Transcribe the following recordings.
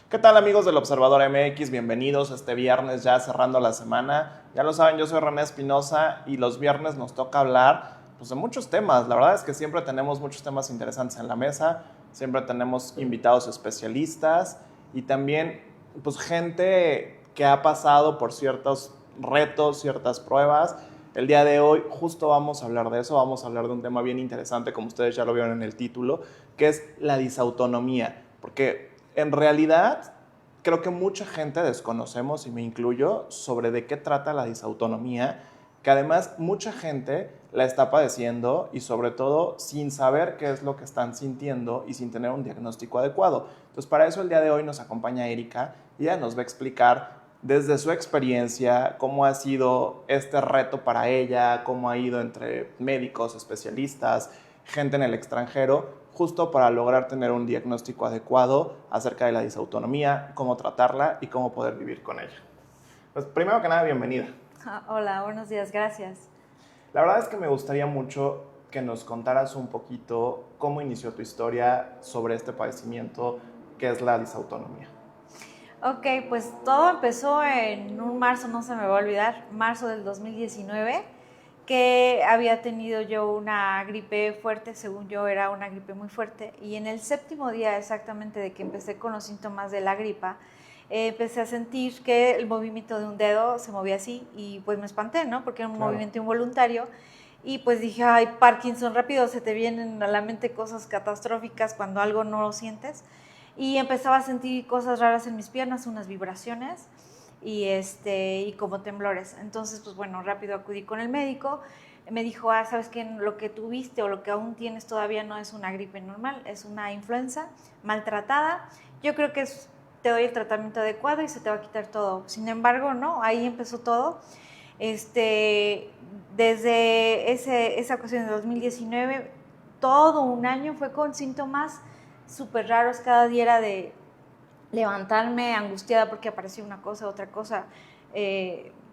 ¿Qué tal, amigos del Observador MX? Bienvenidos este viernes ya cerrando la semana. Ya lo saben, yo soy René Espinosa y los viernes nos toca hablar pues, de muchos temas. La verdad es que siempre tenemos muchos temas interesantes en la mesa, siempre tenemos invitados especialistas y también pues, gente que ha pasado por ciertos retos, ciertas pruebas. El día de hoy justo vamos a hablar de eso, vamos a hablar de un tema bien interesante, como ustedes ya lo vieron en el título, que es la disautonomía. Porque en realidad creo que mucha gente desconocemos, y me incluyo, sobre de qué trata la disautonomía, que además mucha gente la está padeciendo y sobre todo sin saber qué es lo que están sintiendo y sin tener un diagnóstico adecuado. Entonces para eso el día de hoy nos acompaña Erika y ella nos va a explicar desde su experiencia cómo ha sido este reto para ella, cómo ha ido entre médicos, especialistas, gente en el extranjero, justo para lograr tener un diagnóstico adecuado acerca de la disautonomía, cómo tratarla y cómo poder vivir con ella. Pues primero que nada, bienvenida. Hola, buenos días, gracias. La verdad es que me gustaría mucho que nos contaras un poquito cómo inició tu historia sobre este padecimiento que es la disautonomía. Ok, pues todo empezó en un marzo, no se me va a olvidar, marzo del 2019, que había tenido yo una gripe fuerte, según yo era una gripe muy fuerte, y en el séptimo día exactamente de que empecé con los síntomas de la gripa, empecé a sentir que el movimiento de un dedo se movía así y pues me espanté, ¿no? Porque era un movimiento involuntario y pues dije, ay, Parkinson, rápido se te vienen a la mente cosas catastróficas cuando algo no lo sientes y empezaba a sentir cosas raras en mis piernas, unas vibraciones y como temblores. Entonces, pues bueno, rápido acudí con el médico. Me dijo, sabes que lo que tuviste o lo que aún tienes todavía no es una gripe normal, es una influenza maltratada. Yo creo que te doy el tratamiento adecuado y se te va a quitar todo. Sin embargo, no, ahí empezó todo. Desde esa ocasión de 2019, todo un año fue con síntomas súper raros. Cada día era de levantarme angustiada porque aparecía una cosa, otra cosa,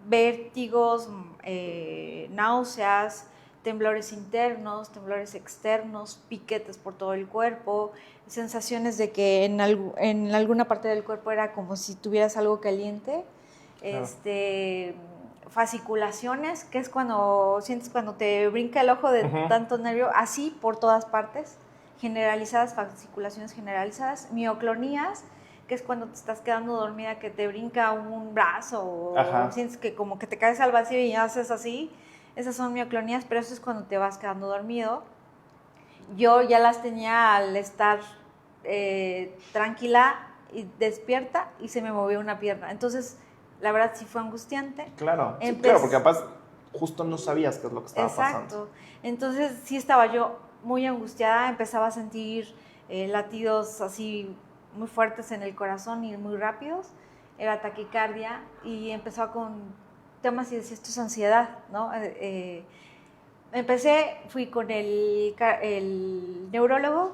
vértigos, náuseas, temblores internos, temblores externos, piquetes por todo el cuerpo, sensaciones de que en alguna parte del cuerpo era como si tuvieras algo caliente, claro. Fasciculaciones, que es cuando sientes cuando te brinca el ojo de tanto nervio, así por todas partes, generalizadas, fasciculaciones generalizadas, mioclonías, que es cuando te estás quedando dormida, que te brinca un brazo o sientes que como que te caes al vacío y haces así. Esas son mioclonías, pero eso es cuando te vas quedando dormido. Yo ya las tenía al estar tranquila y despierta y se me movió una pierna. Entonces, la verdad sí fue angustiante. Claro, sí, claro, porque capaz justo no sabías qué es lo que estaba pasando. Exacto. Entonces sí estaba yo muy angustiada, empezaba a sentir latidos así muy fuertes en el corazón y muy rápidos, era taquicardia y empezaba con temas y decía, esto es ansiedad, ¿no? Fui con el neurólogo,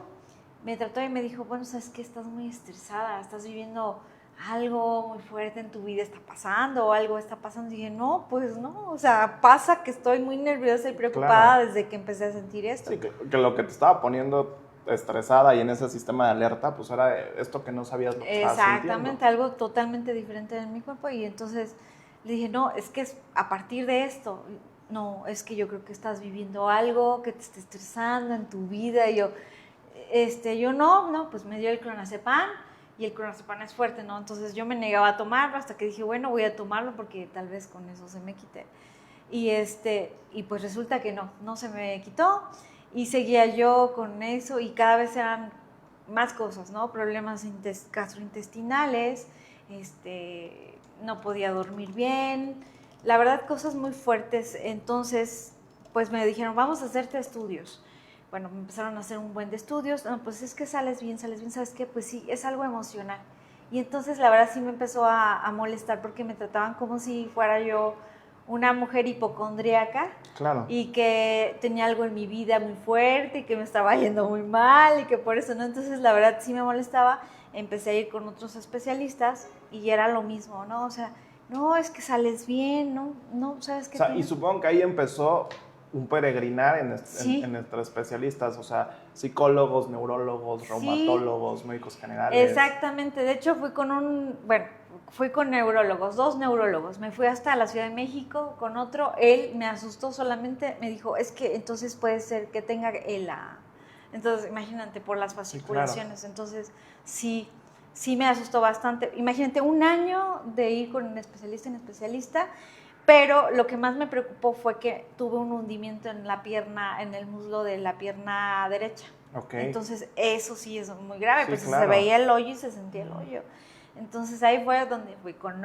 me trató y me dijo, bueno, sabes que estás muy estresada, estás viviendo algo muy fuerte en tu vida, está pasando o algo está pasando. Y dije, no, pues no, o sea, pasa que estoy muy nerviosa y preocupada desde que empecé a sentir esto. Sí, que lo que te estaba poniendo estresada y en ese sistema de alerta, pues era esto que no sabías lo que estabas sintiendo. Exactamente, algo totalmente diferente en mi cuerpo. Y entonces le dije, no, es que es a partir de esto. No, es que yo creo que estás viviendo algo que te está estresando en tu vida. Y yo no, pues me dio el clonazepam y el clonazepam es fuerte, ¿no? Entonces yo me negaba a tomarlo hasta que dije, bueno, voy a tomarlo porque tal vez con eso se me quite. Y pues resulta que no se me quitó y seguía yo con eso y cada vez eran más cosas, ¿no? Problemas gastrointestinales, no podía dormir bien, la verdad cosas muy fuertes. Entonces pues me dijeron, vamos a hacerte estudios. Bueno, me empezaron a hacer un buen de estudios. No, pues es que sales bien, ¿sabes qué? Pues sí, es algo emocional. Y entonces la verdad sí me empezó a molestar porque me trataban como si fuera yo una mujer hipocondríaca. Claro. Y que tenía algo en mi vida muy fuerte y que me estaba yendo muy mal y que por eso no. Entonces la verdad sí me molestaba. Empecé a ir con otros especialistas y era lo mismo, ¿no? O sea, no, es que sales bien, no, ¿sabes qué? O sea, y supongo que ahí empezó un peregrinar Sí. entre especialistas, o sea, psicólogos, neurólogos, reumatólogos, médicos generales. Exactamente, de hecho fui con neurólogos, 2 neurólogos, me fui hasta la Ciudad de México con otro, él me asustó solamente, me dijo, es que entonces puede ser que tenga ELA, entonces imagínate por las fasciculaciones, claro. Entonces sí me asustó bastante, imagínate un año de ir con especialista en especialista, pero lo que más me preocupó fue que tuve un hundimiento en la pierna, en el muslo de la pierna derecha. Okay. Entonces, eso sí es muy grave, Sí, pues claro. se veía el hoyo y se sentía el hoyo. Entonces, ahí fue donde fui con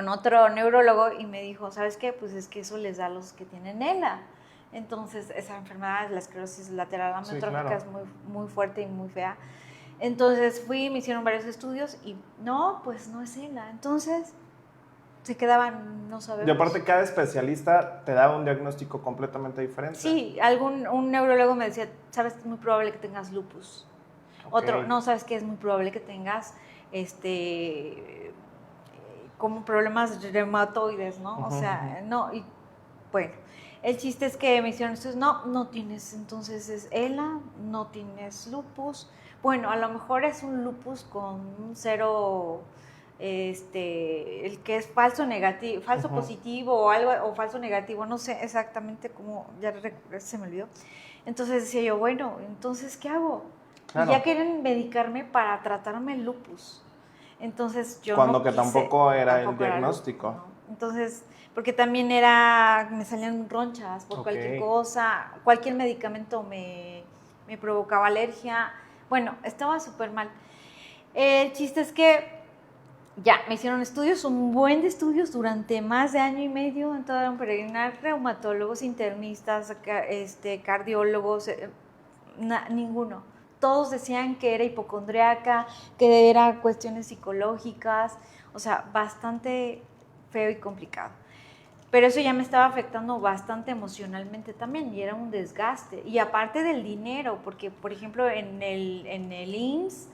otro neurólogo y me dijo, ¿sabes qué? Pues es que eso les da a los que tienen ELA. Entonces, esa enfermedad, la esclerosis lateral amiotrófica, sí, claro. es muy fuerte y muy fea. Entonces, me hicieron varios estudios y no, pues no es ELA. Entonces, se quedaban, no sabemos. Y aparte, cada especialista te daba un diagnóstico completamente diferente. Sí, un neurólogo me decía, sabes, es muy probable que tengas lupus. Okay. Otro, no, sabes que es muy probable que tengas como problemas reumatoides, ¿no? O sea, no, y bueno, el chiste es que me hicieron esto, no tienes, entonces es ELA, no tienes lupus. Bueno, a lo mejor es un lupus con un cero, el que es falso negativo, falso positivo o algo, o falso negativo, no sé exactamente cómo, ya se me olvidó. Entonces decía yo, bueno, entonces, ¿qué hago? Claro. Y ya quieren medicarme para tratarme el lupus. Entonces yo cuando no que quise, tampoco era el diagnóstico. Lupus, ¿no? Entonces, porque también me salían ronchas por cualquier cosa, cualquier medicamento me provocaba alergia. Bueno, estaba súper mal. El chiste es que ya me hicieron estudios, un buen de estudios durante más de año y medio, en todo un peregrinar, reumatólogos, internistas, cardiólogos, ninguno. Todos decían que era hipocondriaca, que era cuestiones psicológicas, o sea, bastante feo y complicado. Pero eso ya me estaba afectando bastante emocionalmente también y era un desgaste. Y aparte del dinero, porque por ejemplo en el IMSS,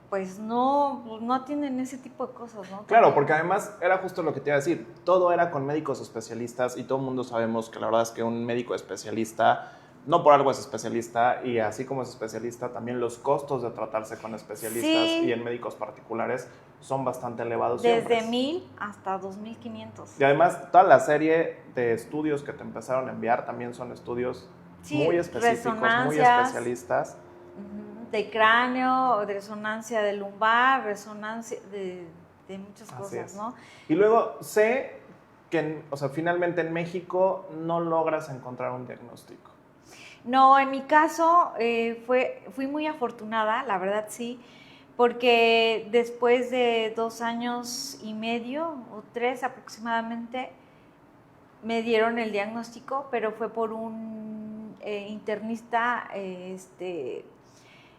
pues no atienden ese tipo de cosas, ¿no? Claro, porque además era justo lo que te iba a decir, todo era con médicos especialistas y todo el mundo sabemos que la verdad es que un médico especialista, no por algo es especialista, y así como es especialista, también los costos de tratarse con especialistas y en médicos particulares son bastante elevados. Desde 1,000 hasta 2,500. Y además toda la serie de estudios que te empezaron a enviar también son estudios muy específicos, muy especialistas. De cráneo, de resonancia de lumbar, resonancia de muchas cosas, ¿no? Y luego sé que, o sea, finalmente en México no logras encontrar un diagnóstico. No, en mi caso fui muy afortunada, la verdad sí, porque después de 2 años y medio o 3 aproximadamente me dieron el diagnóstico, pero fue por un internista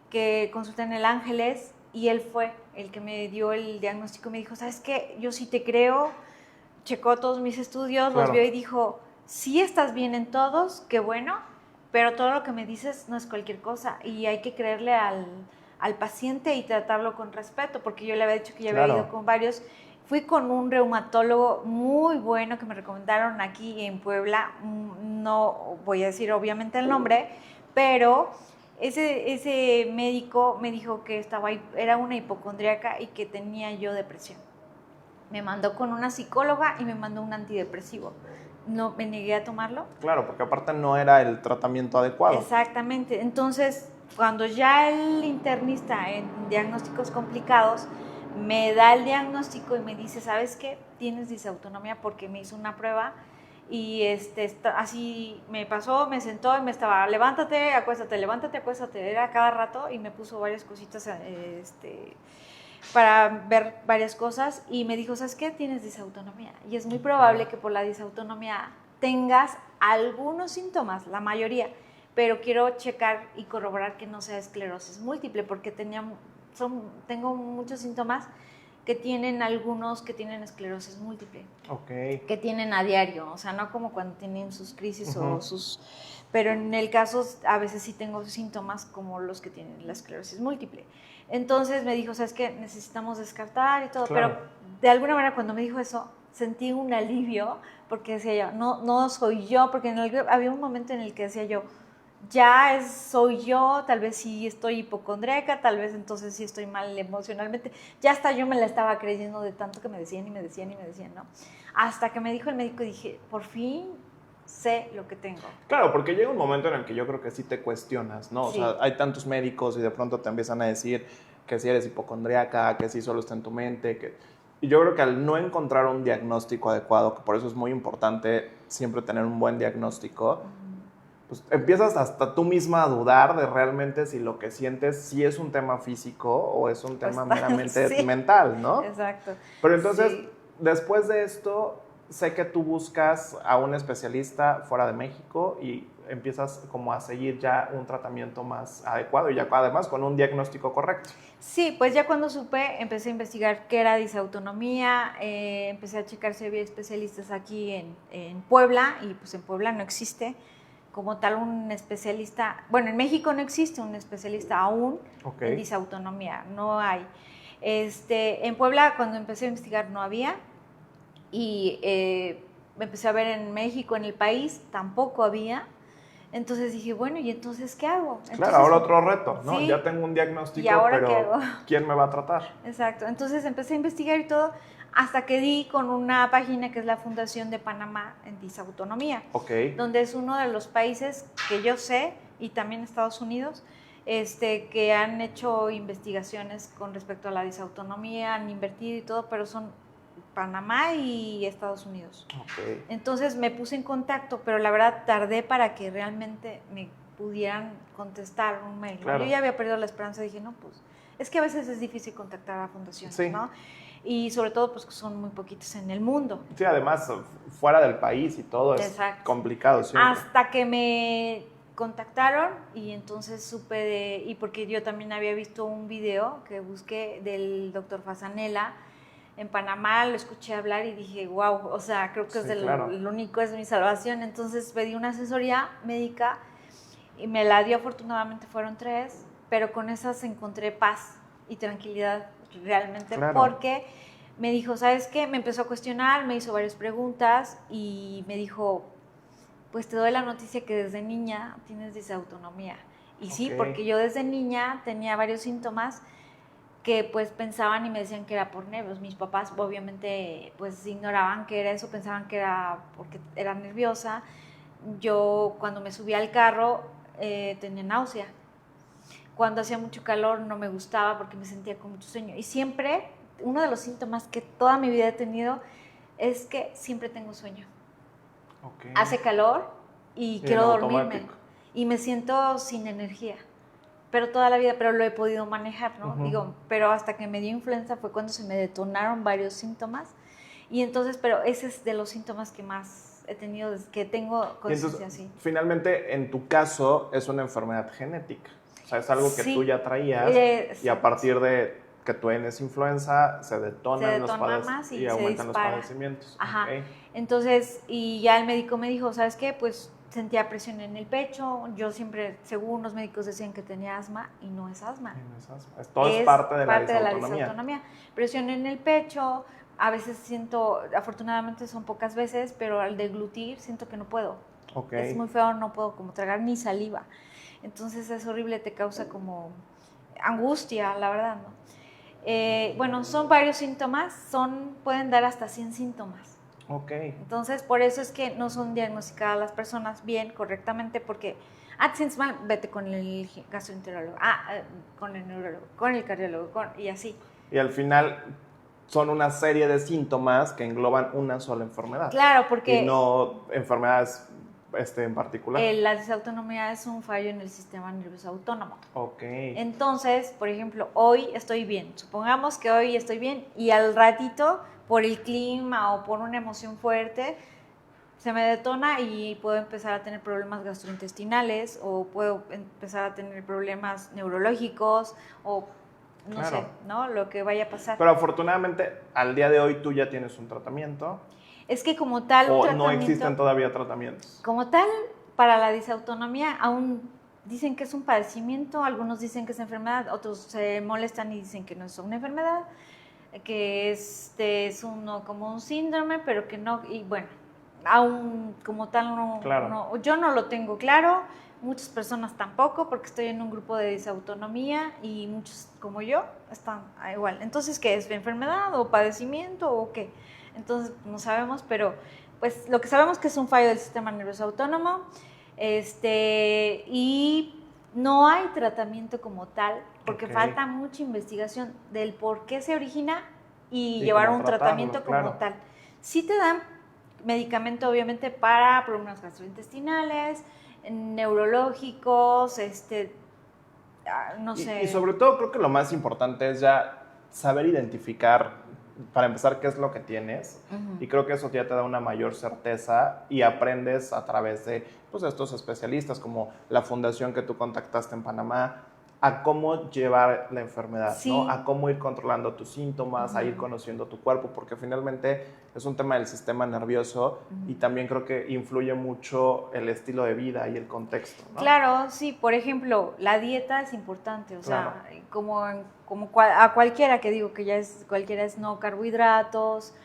que consulté en el Ángeles y él fue el que me dio el diagnóstico y me dijo, ¿sabes qué? Yo sí te creo, checó todos mis estudios, los vio y dijo, sí estás bien en todos, qué bueno, pero todo lo que me dices no es cualquier cosa y hay que creerle al paciente y tratarlo con respeto, porque yo le había dicho que ya había ido con varios. Fui con un reumatólogo muy bueno que me recomendaron aquí en Puebla, no voy a decir obviamente el nombre, pero ese médico me dijo que era una hipocondríaca y que tenía yo depresión. Me mandó con una psicóloga y me mandó un antidepresivo. No, me negué a tomarlo. Claro, porque aparte no era el tratamiento adecuado. Exactamente. Entonces, cuando ya el internista en diagnósticos complicados me da el diagnóstico y me dice, ¿sabes qué? Tienes disautonomía porque me hizo una prueba y así me pasó, me sentó y me estaba, levántate, acuéstate, era cada rato y me puso varias cositas para ver varias cosas y me dijo, ¿sabes qué? Tienes disautonomía y es muy probable que por la disautonomía tengas algunos síntomas, la mayoría, pero quiero checar y corroborar que no sea esclerosis múltiple porque tengo muchos síntomas que tienen algunos que tienen esclerosis múltiple, que tienen a diario, o sea, no como cuando tienen sus crisis o sus... Pero en el caso, a veces sí tengo síntomas como los que tienen la esclerosis múltiple. Entonces me dijo, ¿sabes qué? Necesitamos descartar y todo, pero de alguna manera cuando me dijo eso, sentí un alivio porque decía yo, no soy yo, porque había un momento en el que decía yo, soy yo, tal vez sí estoy hipocondríaca, tal vez entonces sí estoy mal emocionalmente. Ya hasta yo me la estaba creyendo de tanto que me decían y me decían y me decían, ¿no? Hasta que me dijo el médico y dije, por fin sé lo que tengo. Claro, porque llega un momento en el que yo creo que sí te cuestionas, ¿no? Sí. O sea, hay tantos médicos y de pronto te empiezan a decir que si eres hipocondríaca, que si solo está en tu mente, que... Y yo creo que al no encontrar un diagnóstico adecuado, que por eso es muy importante siempre tener un buen diagnóstico, pues empiezas hasta tú misma a dudar de realmente si lo que sientes sí es un tema físico o es un tema meramente sí, mental, ¿no? Exacto. Pero entonces, sí. después de esto, sé que tú buscas a un especialista fuera de México y empiezas como a seguir ya un tratamiento más adecuado y ya además con un diagnóstico correcto. Sí, pues ya cuando supe, empecé a investigar qué era disautonomía, empecé a checar si había especialistas aquí en Puebla, y pues en Puebla no existe como tal un especialista, bueno, en México no existe un especialista aún en disautonomía, no hay. En Puebla cuando empecé a investigar no había, y me empecé a ver en México, en el país, tampoco había. Entonces dije, bueno, ¿y entonces qué hago? Entonces, claro, ahora otro reto, ¿no? Sí, ya tengo un diagnóstico, ¿y ahora pero qué hago? ¿quién me va a tratar? Exacto, entonces empecé a investigar y todo, hasta que di con una página que es la Fundación de Panamá en Disautonomía, donde es uno de los países que yo sé, y también Estados Unidos, que han hecho investigaciones con respecto a la disautonomía, han invertido y todo, pero son Panamá y Estados Unidos. Entonces me puse en contacto, pero la verdad tardé para que realmente me pudieran contestar un mail. Claro. Yo ya había perdido la esperanza, dije, no, pues es que a veces es difícil contactar a fundaciones, sí, ¿no? Y sobre todo pues que son muy poquitos en el mundo. Sí, además fuera del país y todo es complicado siempre. Hasta que me contactaron y entonces supe y porque yo también había visto un video que busqué del doctor Fasanella en Panamá, lo escuché hablar y dije, wow, o sea, creo que sí, es el único, es mi salvación. Entonces pedí una asesoría médica y me la dio, afortunadamente fueron 3, pero con esas encontré paz y tranquilidad realmente, porque me dijo, ¿sabes qué? Me empezó a cuestionar, me hizo varias preguntas y me dijo, pues te doy la noticia que desde niña tienes disautonomía. Y sí, porque yo desde niña tenía varios síntomas que pues pensaban y me decían que era por nervios. Mis papás obviamente pues ignoraban que era eso, pensaban que era porque era nerviosa. Yo cuando me subía al carro tenía náusea. Cuando hacía mucho calor no me gustaba porque me sentía con mucho sueño. Y siempre, uno de los síntomas que toda mi vida he tenido es que siempre tengo sueño. Hace calor y quiero dormirme. Y me siento sin energía. Pero toda la vida, pero lo he podido manejar, ¿no? Digo, pero hasta que me dio influenza fue cuando se me detonaron varios síntomas. Y entonces, pero ese es de los síntomas que más he tenido, que tengo conciencia así. Finalmente, en tu caso, es una enfermedad genética. O sea, es algo que tú ya traías y a partir de que tú tienes influenza, se detonan los padecimientos y aumentan los padecimientos. Ajá. Entonces, y ya el médico me dijo, ¿sabes qué? Pues sentía presión en el pecho. Yo siempre, según los médicos, decían que tenía asma y no es asma. No es asma. Todo es parte de la disautonomía. Presión en el pecho. A veces siento, afortunadamente son pocas veces, pero al deglutir siento que no puedo. Es muy feo, no puedo como tragar ni saliva. Entonces es horrible, te causa como angustia, la verdad, ¿no? Bueno, son varios síntomas, pueden dar hasta 100 síntomas. Entonces, por eso es que no son diagnosticadas las personas bien, correctamente, porque te sientes mal, vete con el gastroenterólogo, con el neurólogo, con el cardiólogo, y así. Y al final son una serie de síntomas que engloban una sola enfermedad. Claro, porque... Y no enfermedades en particular. La disautonomía es un fallo en el sistema nervioso autónomo. Entonces, por ejemplo, hoy estoy bien. Supongamos que hoy estoy bien y al ratito, por el clima o por una emoción fuerte, se me detona y puedo empezar a tener problemas gastrointestinales o puedo empezar a tener problemas neurológicos o no sé, ¿no? Lo que vaya a pasar. Pero afortunadamente, al día de hoy tú ya tienes un tratamiento. Es que como tal... ¿O no existen todavía tratamientos? Como tal, para la disautonomía aún dicen que es un padecimiento, algunos dicen que es enfermedad, otros se molestan y dicen que no es una enfermedad. que es como un síndrome, pero que no, y bueno, aún como tal no, yo no lo tengo claro, muchas personas tampoco, porque estoy en un grupo de disautonomía y muchos como yo están igual. Entonces, ¿qué es? ¿Enfermedad o padecimiento o qué? Entonces, no sabemos, pero pues lo que sabemos que es un fallo del sistema nervioso autónomo, y no hay tratamiento como tal, porque falta mucha investigación del por qué se origina y llevar un tratamiento como tal. Sí te dan medicamento, obviamente, para problemas gastrointestinales, neurológicos, no sé. Y sobre todo creo que lo más importante es ya saber identificar, para empezar, qué es lo que tienes. Y creo que eso ya te da una mayor certeza y aprendes a través de pues, estos especialistas como la fundación que tú contactaste en Panamá, a cómo llevar la enfermedad, Sí. ¿no? A cómo ir controlando tus síntomas, a ir conociendo tu cuerpo, porque finalmente es un tema del sistema nervioso y también creo que influye mucho el estilo de vida y el contexto, ¿no? Claro, sí, por ejemplo, la dieta es importante, o sea, a cualquiera que digo que cualquiera es no carbohidratos,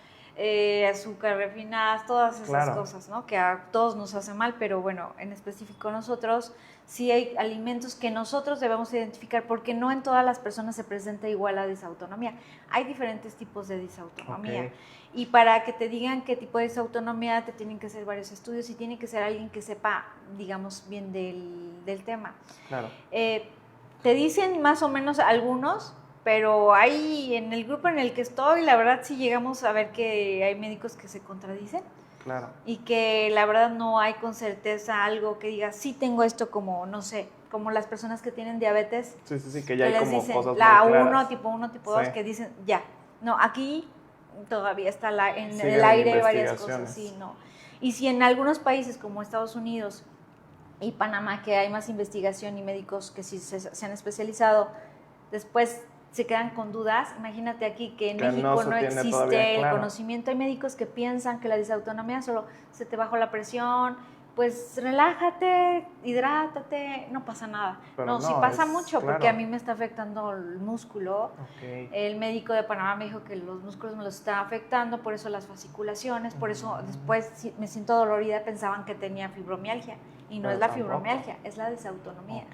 azúcar refinadas, todas esas cosas, ¿no? Que a todos nos hace mal, pero bueno, en específico nosotros sí hay alimentos que nosotros debemos identificar porque no en todas las personas se presenta igual la disautonomía. Hay diferentes tipos de disautonomía. Y para que te digan qué tipo de disautonomía te tienen que hacer varios estudios y tiene que ser alguien que sepa, digamos, bien del tema. Claro. Te dicen más o menos algunos, pero hay en el grupo en el que estoy, la verdad sí llegamos a ver que hay médicos que se contradicen. Claro. Y que la verdad no hay con certeza algo que diga, sí tengo esto, como, no sé, como las personas que tienen diabetes. Sí, que ya hay como dicen, cosas la muy 1, claras. tipo 1, tipo 2, que dicen, ya. No, aquí todavía está en Siguen el aire varias cosas, sí, no. Y si en algunos países como Estados Unidos y Panamá, que hay más investigación y médicos que sí se han especializado, después se quedan con dudas. Imagínate aquí que en México no existe el conocimiento. Hay médicos que piensan que la disautonomía solo se te bajó la presión, pues relájate, hidrátate, no pasa nada. No, sí pasa mucho, porque a mí me está afectando el músculo. El médico de Panamá me dijo que los músculos me los están afectando, por eso las fasciculaciones, por eso después me siento dolorida, pensaban que tenía fibromialgia. Y no es la fibromialgia, es la disautonomía.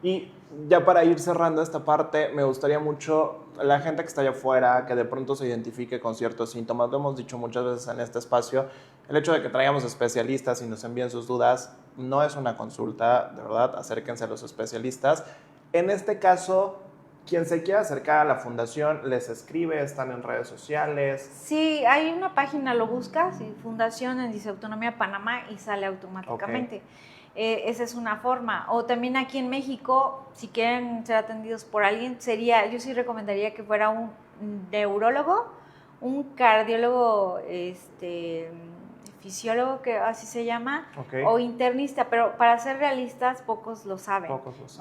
Y ya para ir cerrando esta parte, me gustaría mucho la gente que está allá afuera, que de pronto se identifique con ciertos síntomas. Lo hemos dicho muchas veces en este espacio, el hecho de que traigamos especialistas y nos envíen sus dudas no es una consulta, de verdad, acérquense a los especialistas. En este caso, quien se quiera acercar a la fundación, les escribe, están en redes sociales. Sí, hay una página, lo buscas, Fundación en Disautonomía Panamá, y sale automáticamente. Esa es una forma. O también aquí en México, si quieren ser atendidos por alguien, yo sí recomendaría que fuera un neurólogo, un cardiólogo, fisiólogo, que así se llama, o internista, pero para ser realistas, pocos lo saben.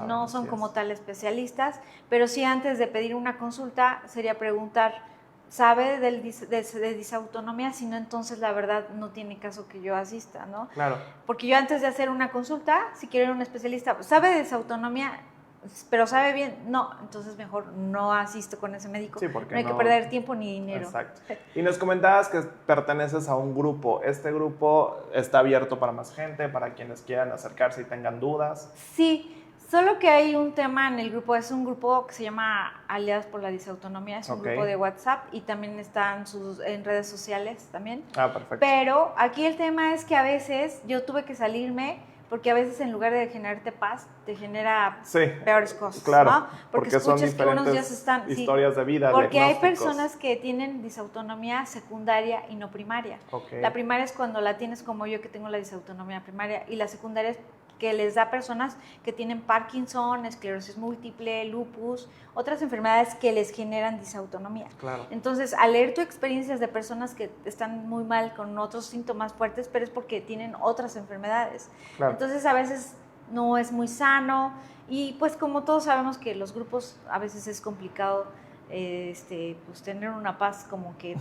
No son como tal especialistas, pero sí, antes de pedir una consulta, sería preguntar, ¿sabe de disautonomía? Si no, entonces la verdad no tiene caso que yo asista, ¿no? Claro. Porque yo antes de hacer una consulta, si quiero ir a un especialista, ¿sabe de disautonomía? Pero sabe bien, no, entonces mejor no asisto con ese médico. Sí, porque no hay que perder tiempo ni dinero. Exacto. Y nos comentabas que perteneces a un grupo. ¿Este grupo está abierto para más gente, para quienes quieran acercarse y tengan dudas? Sí, solo que hay un tema en el grupo. Es un grupo que se llama Aliados por la Disautonomía, es un grupo de WhatsApp, y también están en redes sociales también. Perfecto. Pero aquí el tema es que a veces yo tuve que salirme, porque a veces en lugar de generarte paz, te genera peores cosas, claro, ¿no? Porque son escuchas que unos días diferentes historias de vida, porque hay personas que tienen disautonomía secundaria y no primaria. La primaria es cuando la tienes como yo, que tengo la disautonomía primaria, y la secundaria es que les da a personas que tienen Parkinson, esclerosis múltiple, lupus, otras enfermedades que les generan disautonomía. Claro. Entonces, al leer tu experiencias de personas que están muy mal con otros síntomas fuertes, pero es porque tienen otras enfermedades. Claro. Entonces, a veces no es muy sano, y pues como todos sabemos que los grupos a veces es complicado pues tener una paz como que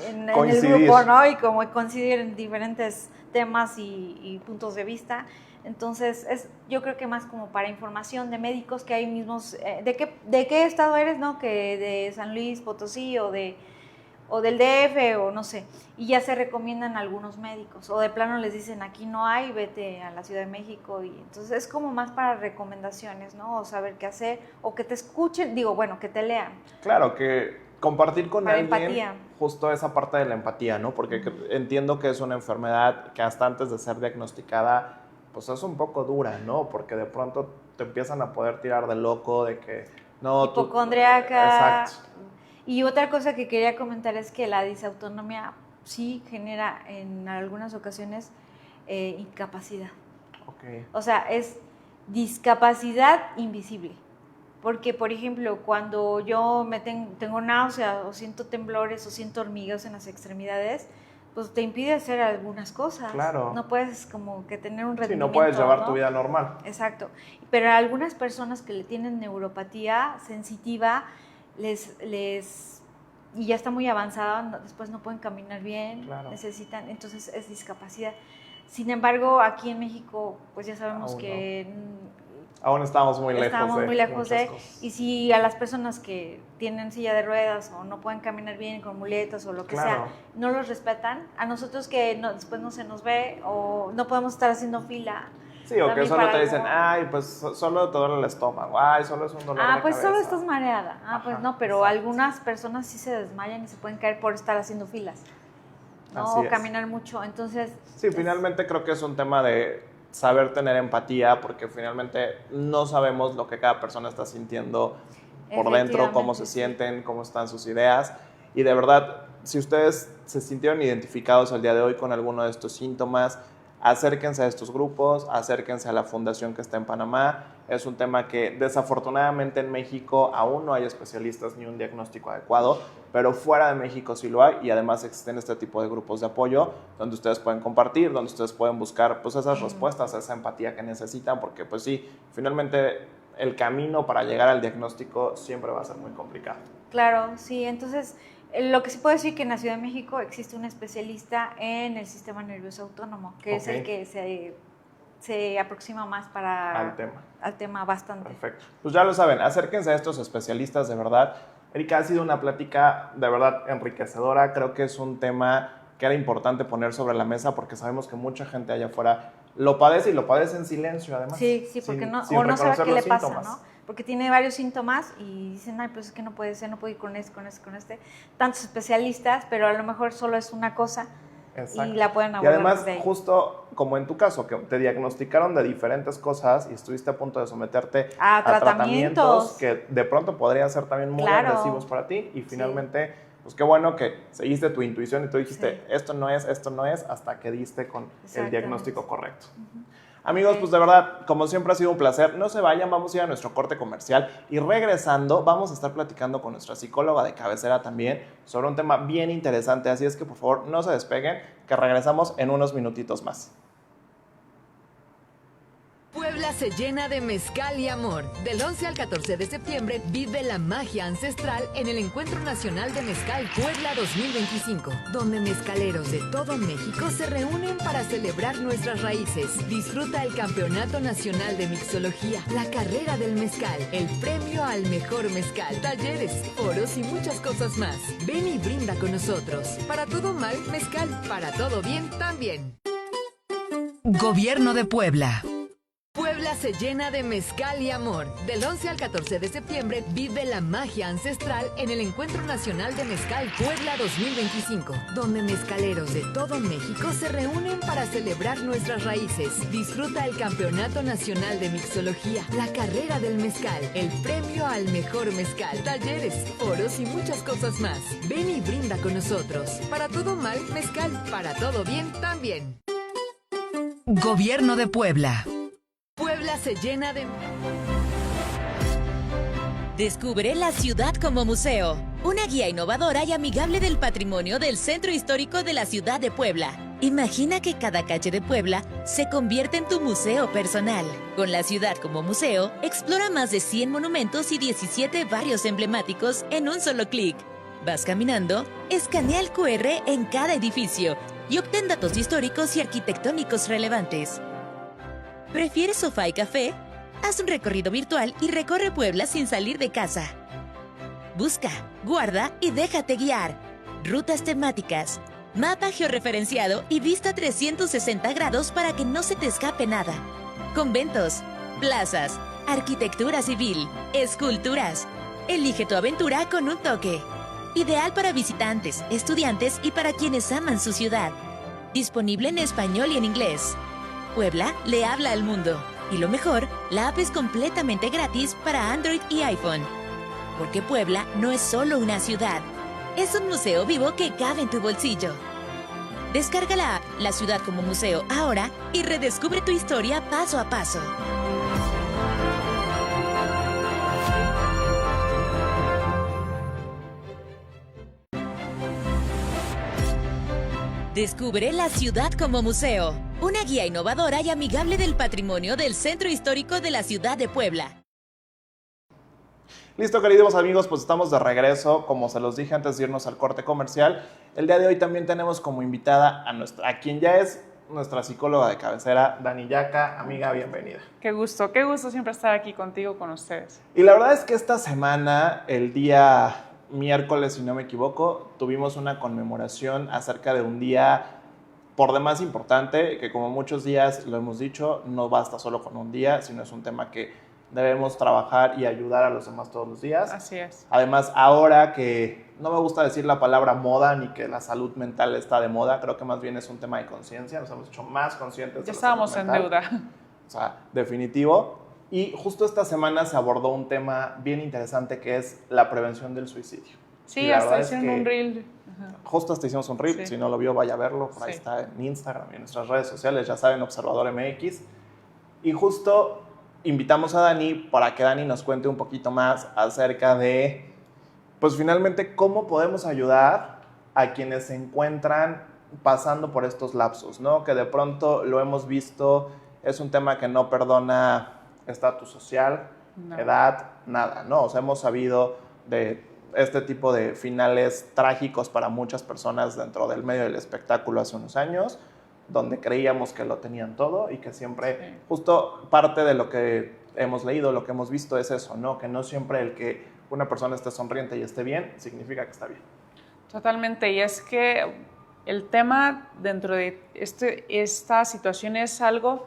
en el Coincidir. grupo, ¿no? Y como coincidir en diferentes temas y puntos de vista. Entonces, yo creo que más como para información de médicos que hay mismos, ¿de qué estado eres, no? Que de San Luis Potosí o del DF o no sé, y ya se recomiendan algunos médicos, o de plano les dicen aquí no hay, vete a la Ciudad de México, y entonces es como más para recomendaciones, ¿no? O saber qué hacer, o que te escuchen, que te lean. Claro, que compartir con Para alguien empatía. justo esa parte de la empatía, ¿no? Porque entiendo que es una enfermedad que hasta antes de ser diagnosticada, pues es un poco dura, ¿no? Porque de pronto te empiezan a poder tirar de loco, de que no, hipocondríaca. Exacto. Y otra cosa que quería comentar es que la disautonomía sí genera en algunas ocasiones incapacidad. Okay. O sea, es discapacidad invisible. Porque, por ejemplo, cuando yo tengo náuseas o siento temblores o siento hormigueos en las extremidades, pues te impide hacer algunas cosas. Claro. No puedes como que tener un rendimiento. Sí, no puedes llevar tu vida normal. Exacto. Pero a algunas personas que le tienen neuropatía sensitiva, y ya está muy avanzada, después no pueden caminar bien, claro. Necesitan, entonces es discapacidad. Sin embargo, aquí en México, pues ya sabemos aún que aún estamos muy lejos de cosas. Y si a las personas que tienen silla de ruedas o no pueden caminar bien con muletas o lo que sea, no los respetan, a nosotros que después no se nos ve o no podemos estar haciendo fila. Sí, o que solo te dicen, ay, pues solo te duele el estómago, ay, solo es un dolor de cabeza. Pues solo estás mareada. Pues no, pero exacto. Algunas personas sí se desmayan y se pueden caer por estar haciendo filas, ¿no? O caminar mucho, entonces... Sí, finalmente creo que es un tema de saber tener empatía, porque finalmente no sabemos lo que cada persona está sintiendo por dentro, cómo se sienten, cómo están sus ideas, y de verdad, si ustedes se sintieron identificados el día de hoy con alguno de estos síntomas, acérquense a estos grupos, acérquense a la fundación que está en Panamá. Es un tema que desafortunadamente en México aún no hay especialistas ni un diagnóstico adecuado, pero fuera de México sí lo hay, y además existen este tipo de grupos de apoyo donde ustedes pueden compartir, donde ustedes pueden buscar pues esas respuestas, esa empatía que necesitan, porque pues sí, finalmente el camino para llegar al diagnóstico siempre va a ser muy complicado. Claro, sí, entonces... Lo que sí puedo decir que en la Ciudad de México existe un especialista en el sistema nervioso autónomo, que es el que se aproxima más al tema bastante. Perfecto. Pues ya lo saben, acérquense a estos especialistas de verdad. Erika, ha sido una plática de verdad enriquecedora. Creo que es un tema que era importante poner sobre la mesa porque sabemos que mucha gente allá afuera lo padece y lo padece en silencio además. Sí, porque no sabe qué le pasa, ¿no? Porque tiene varios síntomas y dicen, ay, pues es que no puede ser, no puedo ir con este. Tantos especialistas, pero a lo mejor solo es una cosa. Exacto. Y la pueden abordar. Y además, justo como en tu caso, que te diagnosticaron de diferentes cosas y estuviste a punto de someterte a tratamientos que de pronto podrían ser también muy agresivos para ti, y finalmente, pues qué bueno que seguiste tu intuición y tú dijiste, esto no es, hasta que diste con el diagnóstico correcto. Amigos, pues de verdad, como siempre ha sido un placer. No se vayan, vamos a ir a nuestro corte comercial y regresando vamos a estar platicando con nuestra psicóloga de cabecera también sobre un tema bien interesante. Así es que por favor no se despeguen, que regresamos en unos minutitos más. Puebla se llena de mezcal y amor. Del 11 al 14 de septiembre vive la magia ancestral en el Encuentro Nacional de Mezcal Puebla 2025, donde mezcaleros de todo México se reúnen para celebrar nuestras raíces. Disfruta el Campeonato Nacional de Mixología, la carrera del mezcal, el premio al mejor mezcal, talleres, foros y muchas cosas más. Ven y brinda con nosotros. Para todo mal, mezcal. Para todo bien, también. Gobierno de Puebla. Puebla se llena de mezcal y amor. Del 11 al 14 de septiembre vive la magia ancestral en el Encuentro Nacional de Mezcal Puebla 2025, donde mezcaleros de todo México se reúnen para celebrar nuestras raíces. Disfruta el Campeonato Nacional de Mixología, la carrera del mezcal, el premio al mejor mezcal, talleres, foros y muchas cosas más. Ven y brinda con nosotros. Para todo mal, mezcal. Para todo bien, también. Gobierno de Puebla. Puebla se llena de... Descubre la ciudad como museo. Una guía innovadora y amigable del patrimonio del Centro Histórico de la Ciudad de Puebla. Imagina que cada calle de Puebla se convierte en tu museo personal. Con la ciudad como museo, explora más de 100 monumentos y 17 barrios emblemáticos en un solo clic. Vas caminando, escanea el QR en cada edificio y obtén datos históricos y arquitectónicos relevantes. ¿Prefieres sofá y café? Haz un recorrido virtual y recorre Puebla sin salir de casa. Busca, guarda y déjate guiar. Rutas temáticas, mapa georreferenciado y vista 360 grados para que no se te escape nada. Conventos, plazas, arquitectura civil, esculturas. Elige tu aventura con un toque. Ideal para visitantes, estudiantes y para quienes aman su ciudad. Disponible en español y en inglés. Puebla le habla al mundo. Y lo mejor, la app es completamente gratis para Android y iPhone. Porque Puebla no es solo una ciudad. Es un museo vivo que cabe en tu bolsillo. Descarga la app La Ciudad como Museo ahora y redescubre tu historia paso a paso. Descubre la ciudad como museo. Una guía innovadora y amigable del patrimonio del Centro Histórico de la Ciudad de Puebla. Listo, queridos amigos, pues estamos de regreso. Como se los dije antes de irnos al corte comercial, el día de hoy también tenemos como invitada a quien ya es nuestra psicóloga de cabecera, Dani Yaca. Amiga, bienvenida. Qué gusto siempre estar aquí contigo, con ustedes. Y la verdad es que esta semana, el día miércoles, si no me equivoco, tuvimos una conmemoración acerca de un día por demás importante, que como muchos días lo hemos dicho, no basta solo con un día, sino es un tema que debemos trabajar y ayudar a los demás todos los días. Así es. Además, ahora que no me gusta decir la palabra moda ni que la salud mental está de moda, creo que más bien es un tema de conciencia, nos hemos hecho más conscientes de Ya la estábamos salud en mental. deuda. O sea, definitivo. Y justo esta semana se abordó un tema bien interesante que es la prevención del suicidio. Y Sí, la hasta verdad es hicieron que un reel. justo hasta hicimos un reel, Sí. si no lo vio vaya a verlo, por ahí Sí. está en Instagram y en nuestras redes sociales, ya saben, Observador MX. Y justo invitamos a Dani para que Dani nos cuente un poquito más acerca de, pues finalmente, cómo podemos ayudar a quienes se encuentran pasando por estos lapsos, ¿no? Que de pronto lo hemos visto, es un tema que no perdona estatus social, No. edad, nada, ¿no? O sea, hemos sabido de este tipo de finales trágicos para muchas personas dentro del medio del espectáculo hace unos años, donde creíamos que lo tenían todo y que siempre, Sí. justo parte de lo que hemos leído, lo que hemos visto es eso, ¿no? Que no siempre el que una persona esté sonriente y esté bien significa que está bien. Totalmente. Y es que el tema dentro de esta situación es algo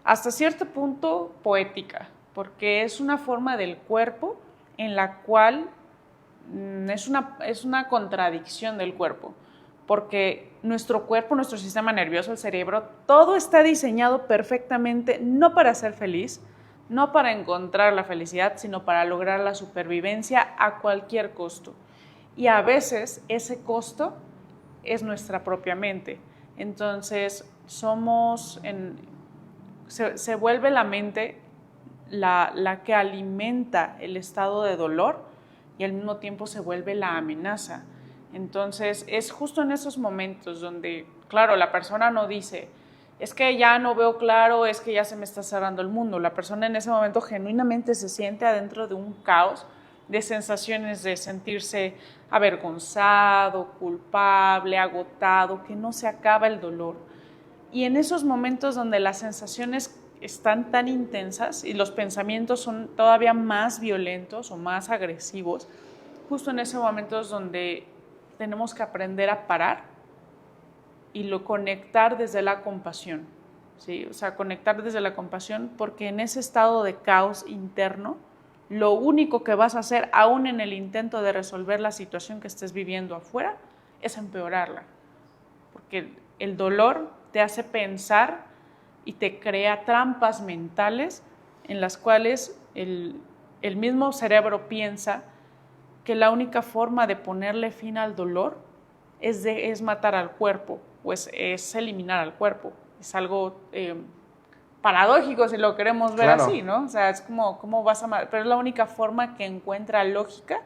hasta cierto punto poética, porque es una forma del cuerpo en la cual es una contradicción del cuerpo, porque nuestro cuerpo, nuestro sistema nervioso, el cerebro, todo está diseñado perfectamente no para ser feliz, no para encontrar la felicidad, sino para lograr la supervivencia a cualquier costo. Y a veces ese costo es nuestra propia mente. Entonces se vuelve la mente la que alimenta el estado de dolor y al mismo tiempo se vuelve la amenaza. Entonces es justo en esos momentos donde, claro, la persona no dice, es que ya no veo claro, es que ya se me está cerrando el mundo. La persona en ese momento genuinamente se siente adentro de un caos de sensaciones de sentirse avergonzado, culpable, agotado, que no se acaba el dolor. Y en esos momentos donde las sensaciones están tan intensas y los pensamientos son todavía más violentos o más agresivos, justo en esos momentos donde tenemos que aprender a parar y conectar desde la compasión, ¿sí? O sea, conectar desde la compasión, porque en ese estado de caos interno, lo único que vas a hacer, aún en el intento de resolver la situación que estés viviendo afuera, es empeorarla. Porque el dolor te hace pensar y te crea trampas mentales en las cuales el mismo cerebro piensa que la única forma de ponerle fin al dolor es matar al cuerpo, pues es eliminar al cuerpo. Es algo paradójico si lo queremos ver Claro. así, ¿no? O sea, es como, ¿cómo vas a matar? Pero es la única forma que encuentra lógica,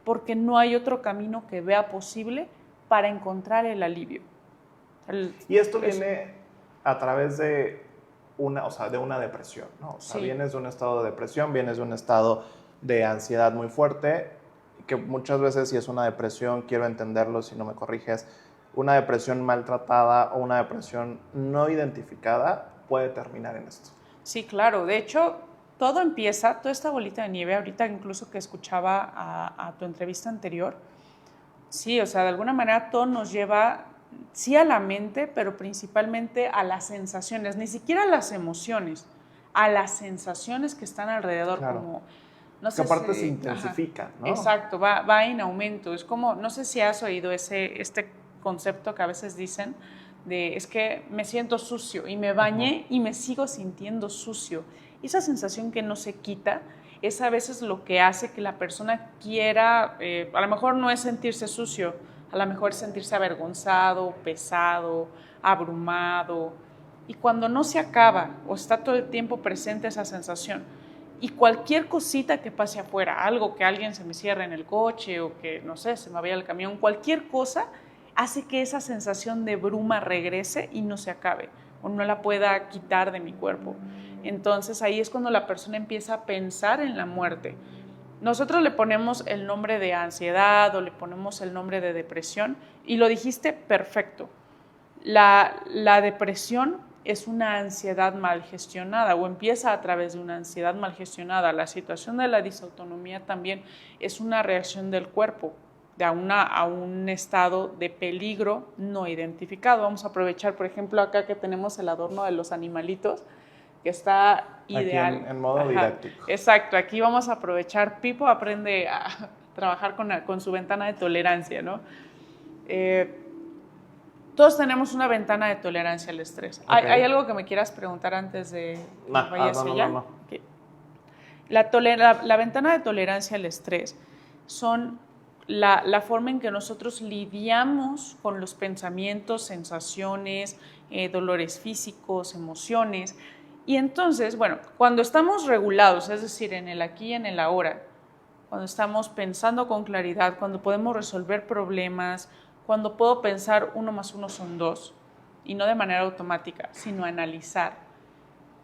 porque no hay otro camino que vea posible para encontrar el alivio. Y esto viene a través de de una depresión, ¿no? O sea, Sí. vienes de un estado de depresión, vienes de un estado de ansiedad muy fuerte, que muchas veces si es una depresión, quiero entenderlo si no me corriges, una depresión maltratada o una depresión no identificada puede terminar en esto. Sí, claro. De hecho, todo empieza, toda esta bolita de nieve, ahorita incluso que escuchaba a tu entrevista anterior, sí, o sea, de alguna manera todo nos lleva, sí a la mente, pero principalmente a las sensaciones, ni siquiera a las emociones, a las sensaciones que están alrededor, Claro. como, no Que sé aparte si- se intensifican, ajá, ¿no? Exacto, va en aumento. Es como, no sé si has oído este concepto que a veces dicen, es que me siento sucio y me bañé y me sigo sintiendo sucio. Esa sensación que no se quita es a veces lo que hace que la persona quiera, a lo mejor no es sentirse sucio, a lo mejor es sentirse avergonzado, pesado, abrumado. Y cuando no se acaba o está todo el tiempo presente esa sensación, y cualquier cosita que pase afuera, algo que alguien se me cierre en el coche o que, no sé, se me vaya el camión, cualquier cosa hace que esa sensación de bruma regrese y no se acabe o no la pueda quitar de mi cuerpo. Entonces ahí es cuando la persona empieza a pensar en la muerte. Nosotros le ponemos el nombre de ansiedad o le ponemos el nombre de depresión y lo dijiste perfecto. La depresión es una ansiedad mal gestionada o empieza a través de una ansiedad mal gestionada. La situación de la disautonomía también es una reacción del cuerpo a un estado de peligro no identificado. Vamos a aprovechar, por ejemplo, acá que tenemos el adorno de los animalitos, que está ideal. Aquí en modo didáctico. Exacto, aquí vamos a aprovechar. Pipo aprende a trabajar con su ventana de tolerancia, ¿no? Todos tenemos una ventana de tolerancia al estrés. Okay. ¿Hay algo que me quieras preguntar antes de que vaya hacia allá? No. Okay. La ventana de tolerancia al estrés son la forma en que nosotros lidiamos con los pensamientos, sensaciones, dolores físicos, emociones. Y entonces, bueno, cuando estamos regulados, es decir, en el aquí y en el ahora, cuando estamos pensando con claridad, cuando podemos resolver problemas, cuando puedo pensar 1 más 1 son 2, y no de manera automática, sino analizar.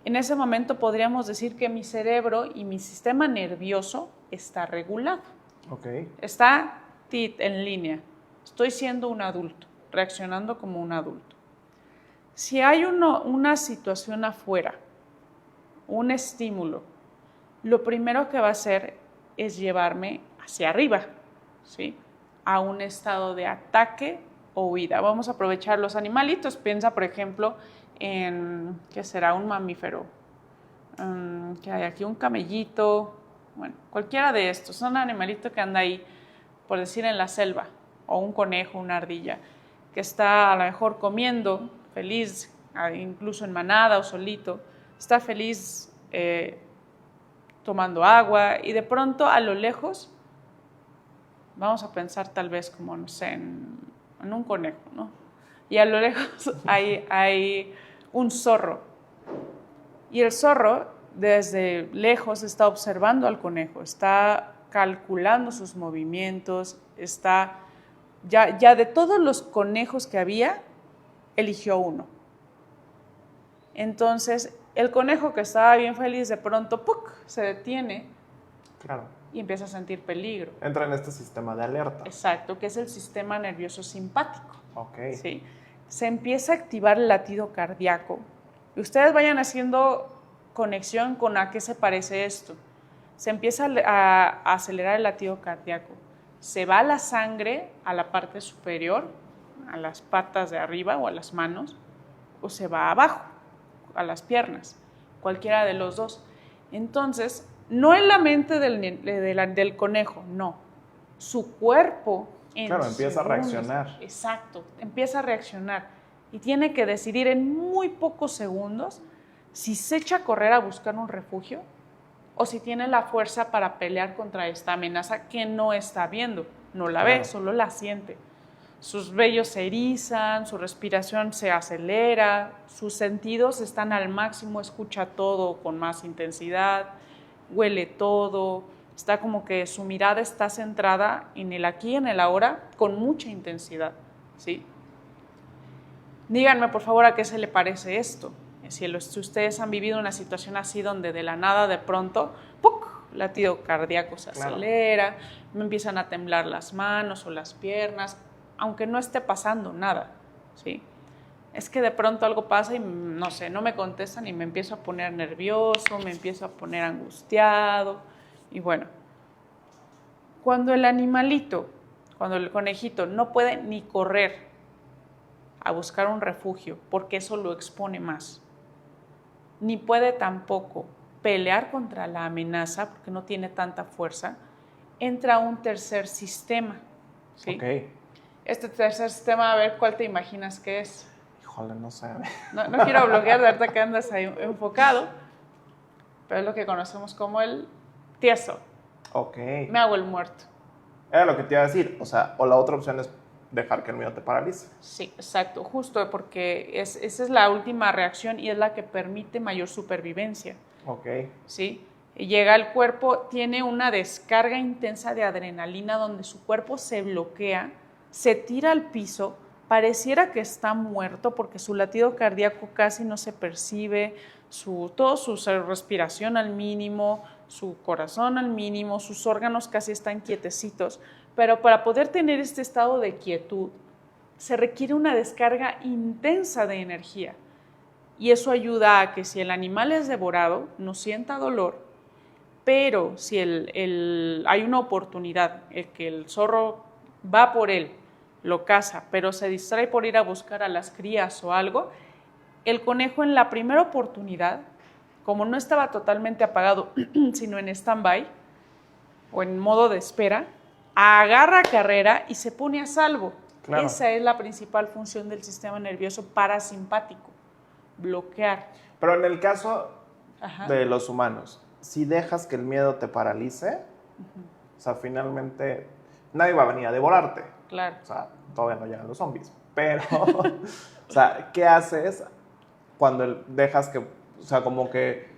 En ese momento podríamos decir que mi cerebro y mi sistema nervioso está regulado. Okay. Está en línea. Estoy siendo un adulto, reaccionando como un adulto. Si hay una situación afuera, un estímulo, lo primero que va a hacer es llevarme hacia arriba, ¿sí? A un estado de ataque o huida. Vamos a aprovechar los animalitos. Piensa, por ejemplo, en, ¿qué será? Un mamífero. ¿Qué hay aquí? Un camellito. Bueno, cualquiera de estos. Un animalito que anda ahí, por decir, en la selva. O un conejo, una ardilla, que está a lo mejor comiendo, feliz, incluso en manada o solito. Está feliz tomando agua y de pronto a lo lejos, vamos a pensar tal vez como, no sé, en un conejo, ¿no? Y a lo lejos hay un zorro. Y el zorro desde lejos está observando al conejo, está calculando sus movimientos, está ya de todos los conejos que había, eligió uno. Entonces, el conejo que estaba bien feliz, de pronto ¡puc!, se detiene. Claro. Y empieza a sentir peligro. Entra en este sistema de alerta. Exacto, que es el sistema nervioso simpático. Ok. ¿Sí? Se empieza a activar el latido cardíaco. Y ustedes vayan haciendo conexión con a qué se parece esto. Se empieza a acelerar el latido cardíaco. Se va la sangre a la parte superior, a las patas de arriba o a las manos, o se va abajo, a las piernas, cualquiera de los dos. Entonces, no en la mente del conejo, no. Su cuerpo claro, empieza a reaccionar. Exacto, empieza a reaccionar y tiene que decidir en muy pocos segundos si se echa a correr a buscar un refugio o si tiene la fuerza para pelear contra esta amenaza que no está viendo, no la ve, solo la siente. Sus vellos se erizan, su respiración se acelera, sus sentidos están al máximo, escucha todo con más intensidad, huele todo, está como que su mirada está centrada en el aquí y en el ahora con mucha intensidad, ¿sí? díganme por favor a qué se le parece esto. Si ustedes han vivido una situación así donde de la nada de pronto, ¡puc!, latido cardíaco se acelera, me empiezan a temblar las manos o las piernas, aunque no esté pasando nada, ¿sí? Es que de pronto algo pasa y no sé, no me contestan y me empiezo a poner nervioso, me empiezo a poner angustiado y bueno. Cuando el animalito, cuando el conejito no puede ni correr a buscar un refugio porque eso lo expone más, ni puede tampoco pelear contra la amenaza porque no tiene tanta fuerza, entra un tercer sistema, ¿sí? Ok. Este tercer sistema, a ver, ¿cuál te imaginas que es? Híjole, no sé. No quiero bloquear de ahorita que andas ahí enfocado, pero es lo que conocemos como el tieso. Ok. Me hago el muerto. Era lo que te iba a decir. O sea, o la otra opción es dejar que el miedo te paralice. Sí, exacto, justo porque esa es la última reacción y es la que permite mayor supervivencia. Ok. ¿Sí? Y llega al cuerpo, tiene una descarga intensa de adrenalina donde su cuerpo se bloquea, se tira al piso, pareciera que está muerto porque su latido cardíaco casi no se percibe, toda su respiración al mínimo, su corazón al mínimo, sus órganos casi están quietecitos, pero para poder tener este estado de quietud se requiere una descarga intensa de energía y eso ayuda a que si el animal es devorado no sienta dolor, pero si hay una oportunidad, que el zorro va por él, lo caza, pero se distrae por ir a buscar a las crías o algo, el conejo en la primera oportunidad, como no estaba totalmente apagado, sino en stand-by o en modo de espera, agarra carrera y se pone a salvo. Claro. Esa es la principal función del sistema nervioso parasimpático, bloquear. Pero en el caso Ajá. de los humanos, si dejas que el miedo te paralice, o sea, finalmente nadie va a venir a devorarte. Claro. O sea, todavía no llegan los zombies. Pero, o sea, ¿qué haces cuando dejas que, o sea, como que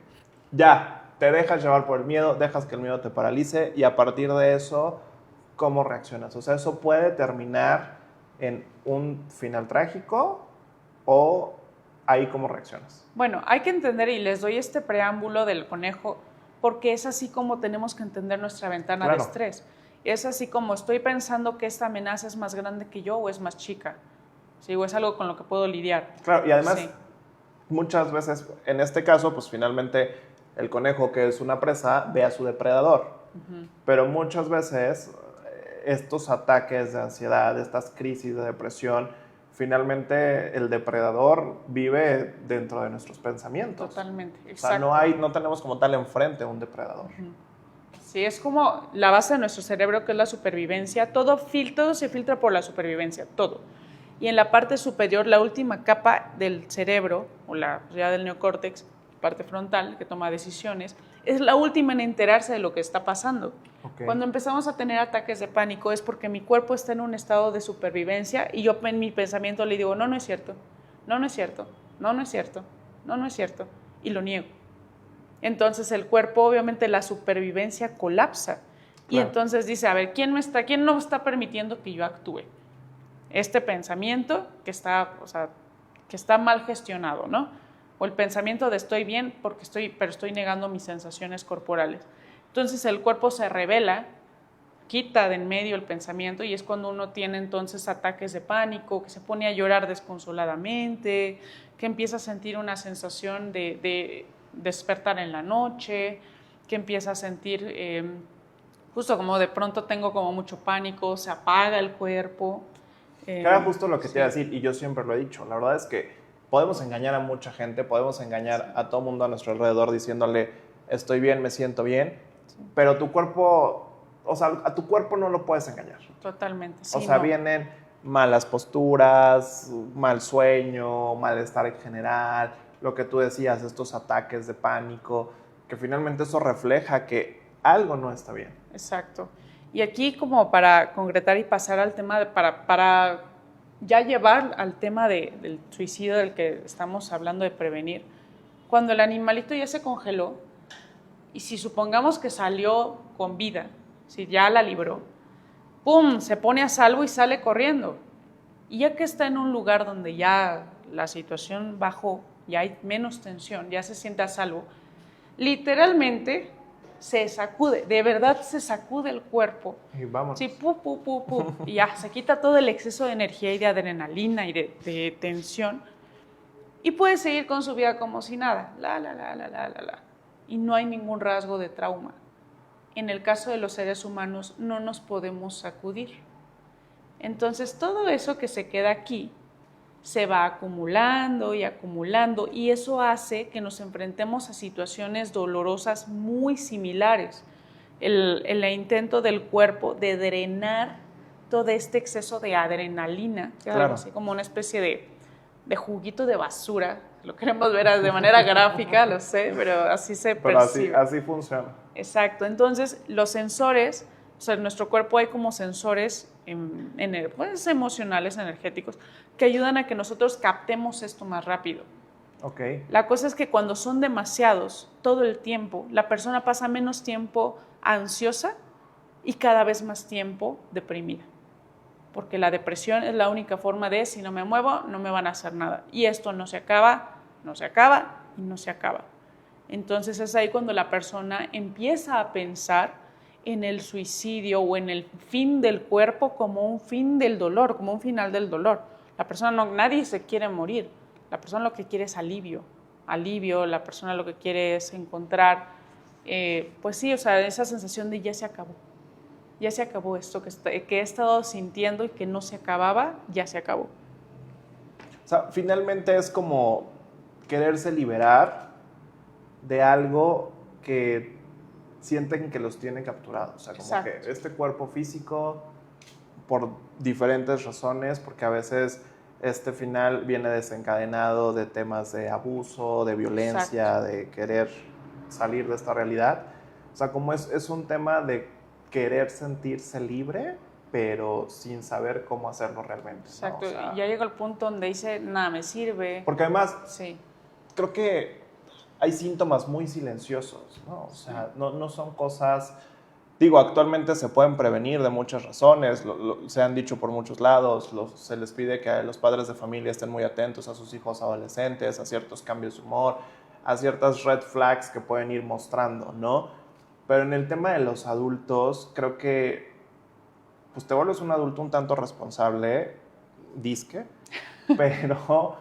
ya te dejas llevar por el miedo, dejas que el miedo te paralice y a partir de eso, ¿cómo reaccionas? O sea, ¿eso puede terminar en un final trágico o ahí cómo reaccionas? Bueno, hay que entender, y les doy este preámbulo del conejo, porque es así como tenemos que entender nuestra ventana de estrés. Es así como estoy pensando que esta amenaza es más grande que yo o es más chica, ¿sí? O es algo con lo que puedo lidiar. Claro, y además, sí, muchas veces, en este caso, pues finalmente el conejo, que es una presa, ve a su depredador. Pero muchas veces estos ataques de ansiedad, estas crisis de depresión, finalmente el depredador vive dentro de nuestros pensamientos. Totalmente, exacto. O sea, no tenemos como tal enfrente a un depredador. Sí, es como la base de nuestro cerebro, que es la supervivencia. Todo se filtra por la supervivencia, todo. Y en la parte superior, la última capa del cerebro, o ya del neocórtex, parte frontal, que toma decisiones, es la última en enterarse de lo que está pasando. Okay. Cuando empezamos a tener ataques de pánico es porque mi cuerpo está en un estado de supervivencia y yo en mi pensamiento le digo, no es cierto, no es cierto, no es cierto, no es cierto, y lo niego. Entonces el cuerpo, obviamente la supervivencia colapsa. Claro. Y entonces dice, a ver, ¿quién no está permitiendo que yo actúe? Este pensamiento que está mal gestionado, ¿no? O el pensamiento de estoy bien pero estoy negando mis sensaciones corporales. Entonces el cuerpo se rebela, quita de en medio el pensamiento y es cuando uno tiene entonces ataques de pánico, que se pone a llorar desconsoladamente, que empieza a sentir una sensación de despertar en la noche, que empieza a sentir justo como de pronto tengo como mucho pánico, se apaga el cuerpo. Era justo lo que te iba a decir y yo siempre lo he dicho, la verdad es que podemos engañar a mucha gente, podemos engañar a todo mundo a nuestro alrededor diciéndole estoy bien, me siento bien, pero tu cuerpo, o sea, a tu cuerpo no lo puedes engañar. Totalmente. Sí, o sea, vienen malas posturas, mal sueño, malestar en general, lo que tú decías, estos ataques de pánico, que finalmente eso refleja que algo no está bien. Exacto. Y aquí como para concretar y pasar al tema para ya llevar al tema del suicidio del que estamos hablando de prevenir, cuando el animalito ya se congeló y si supongamos que salió con vida, si ya la libró, ¡pum!, se pone a salvo y sale corriendo. Y ya que está en un lugar donde ya la situación bajó, ya hay menos tensión, ya se siente a salvo, literalmente se sacude, de verdad se sacude el cuerpo. Y vamos. Sí, y ya se quita todo el exceso de energía y de adrenalina y de tensión y puede seguir con su vida como si nada, y no hay ningún rasgo de trauma. En el caso de los seres humanos no nos podemos sacudir. Entonces todo eso que se queda aquí se va acumulando y eso hace que nos enfrentemos a situaciones dolorosas muy similares. El intento del cuerpo de drenar todo este exceso de adrenalina, claro, así como una especie de juguito de basura. Lo queremos ver de manera gráfica, lo sé, pero así se percibe. Pero así funciona. Exacto. Entonces, los sensores, o sea, en nuestro cuerpo hay como sensores pues, emocionales, energéticos, que ayudan a que nosotros captemos esto más rápido. Okay. La cosa es que cuando son demasiados, todo el tiempo, la persona pasa menos tiempo ansiosa y cada vez más tiempo deprimida. Porque la depresión es la única forma de, si no me muevo, no me van a hacer nada. Y esto no se acaba y no se acaba. Entonces es ahí cuando la persona empieza a pensar en el suicidio o en el fin del cuerpo como un fin del dolor, como un final del dolor. La persona nadie se quiere morir. La persona lo que quiere es alivio, la persona lo que quiere es encontrar, pues sí, o sea, esa sensación de ya se acabó esto que he estado sintiendo y que no se acababa, ya se acabó. O sea, finalmente es como quererse liberar de algo que sienten que los tiene capturados. O sea, como Exacto. que este cuerpo físico, por diferentes razones, porque a veces este final viene desencadenado de temas de abuso, de violencia, Exacto. de querer salir de esta realidad. O sea, como es un tema de querer sentirse libre, pero sin saber cómo hacerlo realmente. Exacto, ¿no? O sea, ya llega el punto donde dice, nada me sirve. porque además, Sí. creo que hay síntomas muy silenciosos, ¿no? O sea, no son cosas... Digo, actualmente se pueden prevenir de muchas razones, se han dicho por muchos lados, se les pide que los padres de familia estén muy atentos a sus hijos adolescentes, a ciertos cambios de humor, a ciertas red flags que pueden ir mostrando, ¿no? Pero en el tema de los adultos, creo que pues te vuelves un adulto un tanto responsable, disque, pero,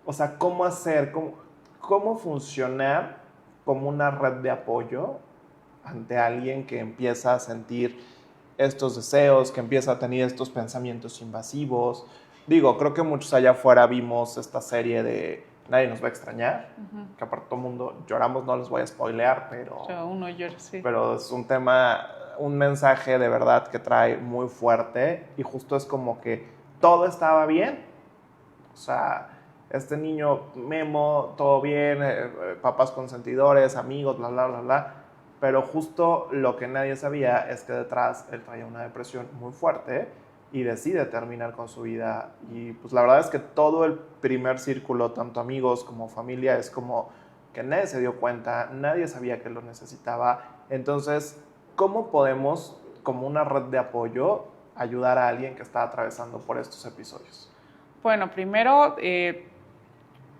o sea, ¿cómo hacer, cómo funcionar como una red de apoyo ante alguien que empieza a sentir estos deseos, que empieza a tener estos pensamientos invasivos? Digo, creo que muchos allá afuera vimos esta serie de Nadie nos va a extrañar, que aparte todo el mundo lloramos, no les voy a spoilear, pero... O sea, uno llora, sí. Pero es un tema, un mensaje de verdad que trae muy fuerte y justo es como que todo estaba bien. O sea, este niño Memo, todo bien, papás consentidores, amigos, bla, bla, bla, bla. Pero justo lo que nadie sabía es que detrás él traía una depresión muy fuerte y decide terminar con su vida. Y pues la verdad es que todo el primer círculo, tanto amigos como familia, es como que nadie se dio cuenta, nadie sabía que lo necesitaba. Entonces, ¿cómo podemos, como una red de apoyo, ayudar a alguien que está atravesando por estos episodios? Bueno, primero,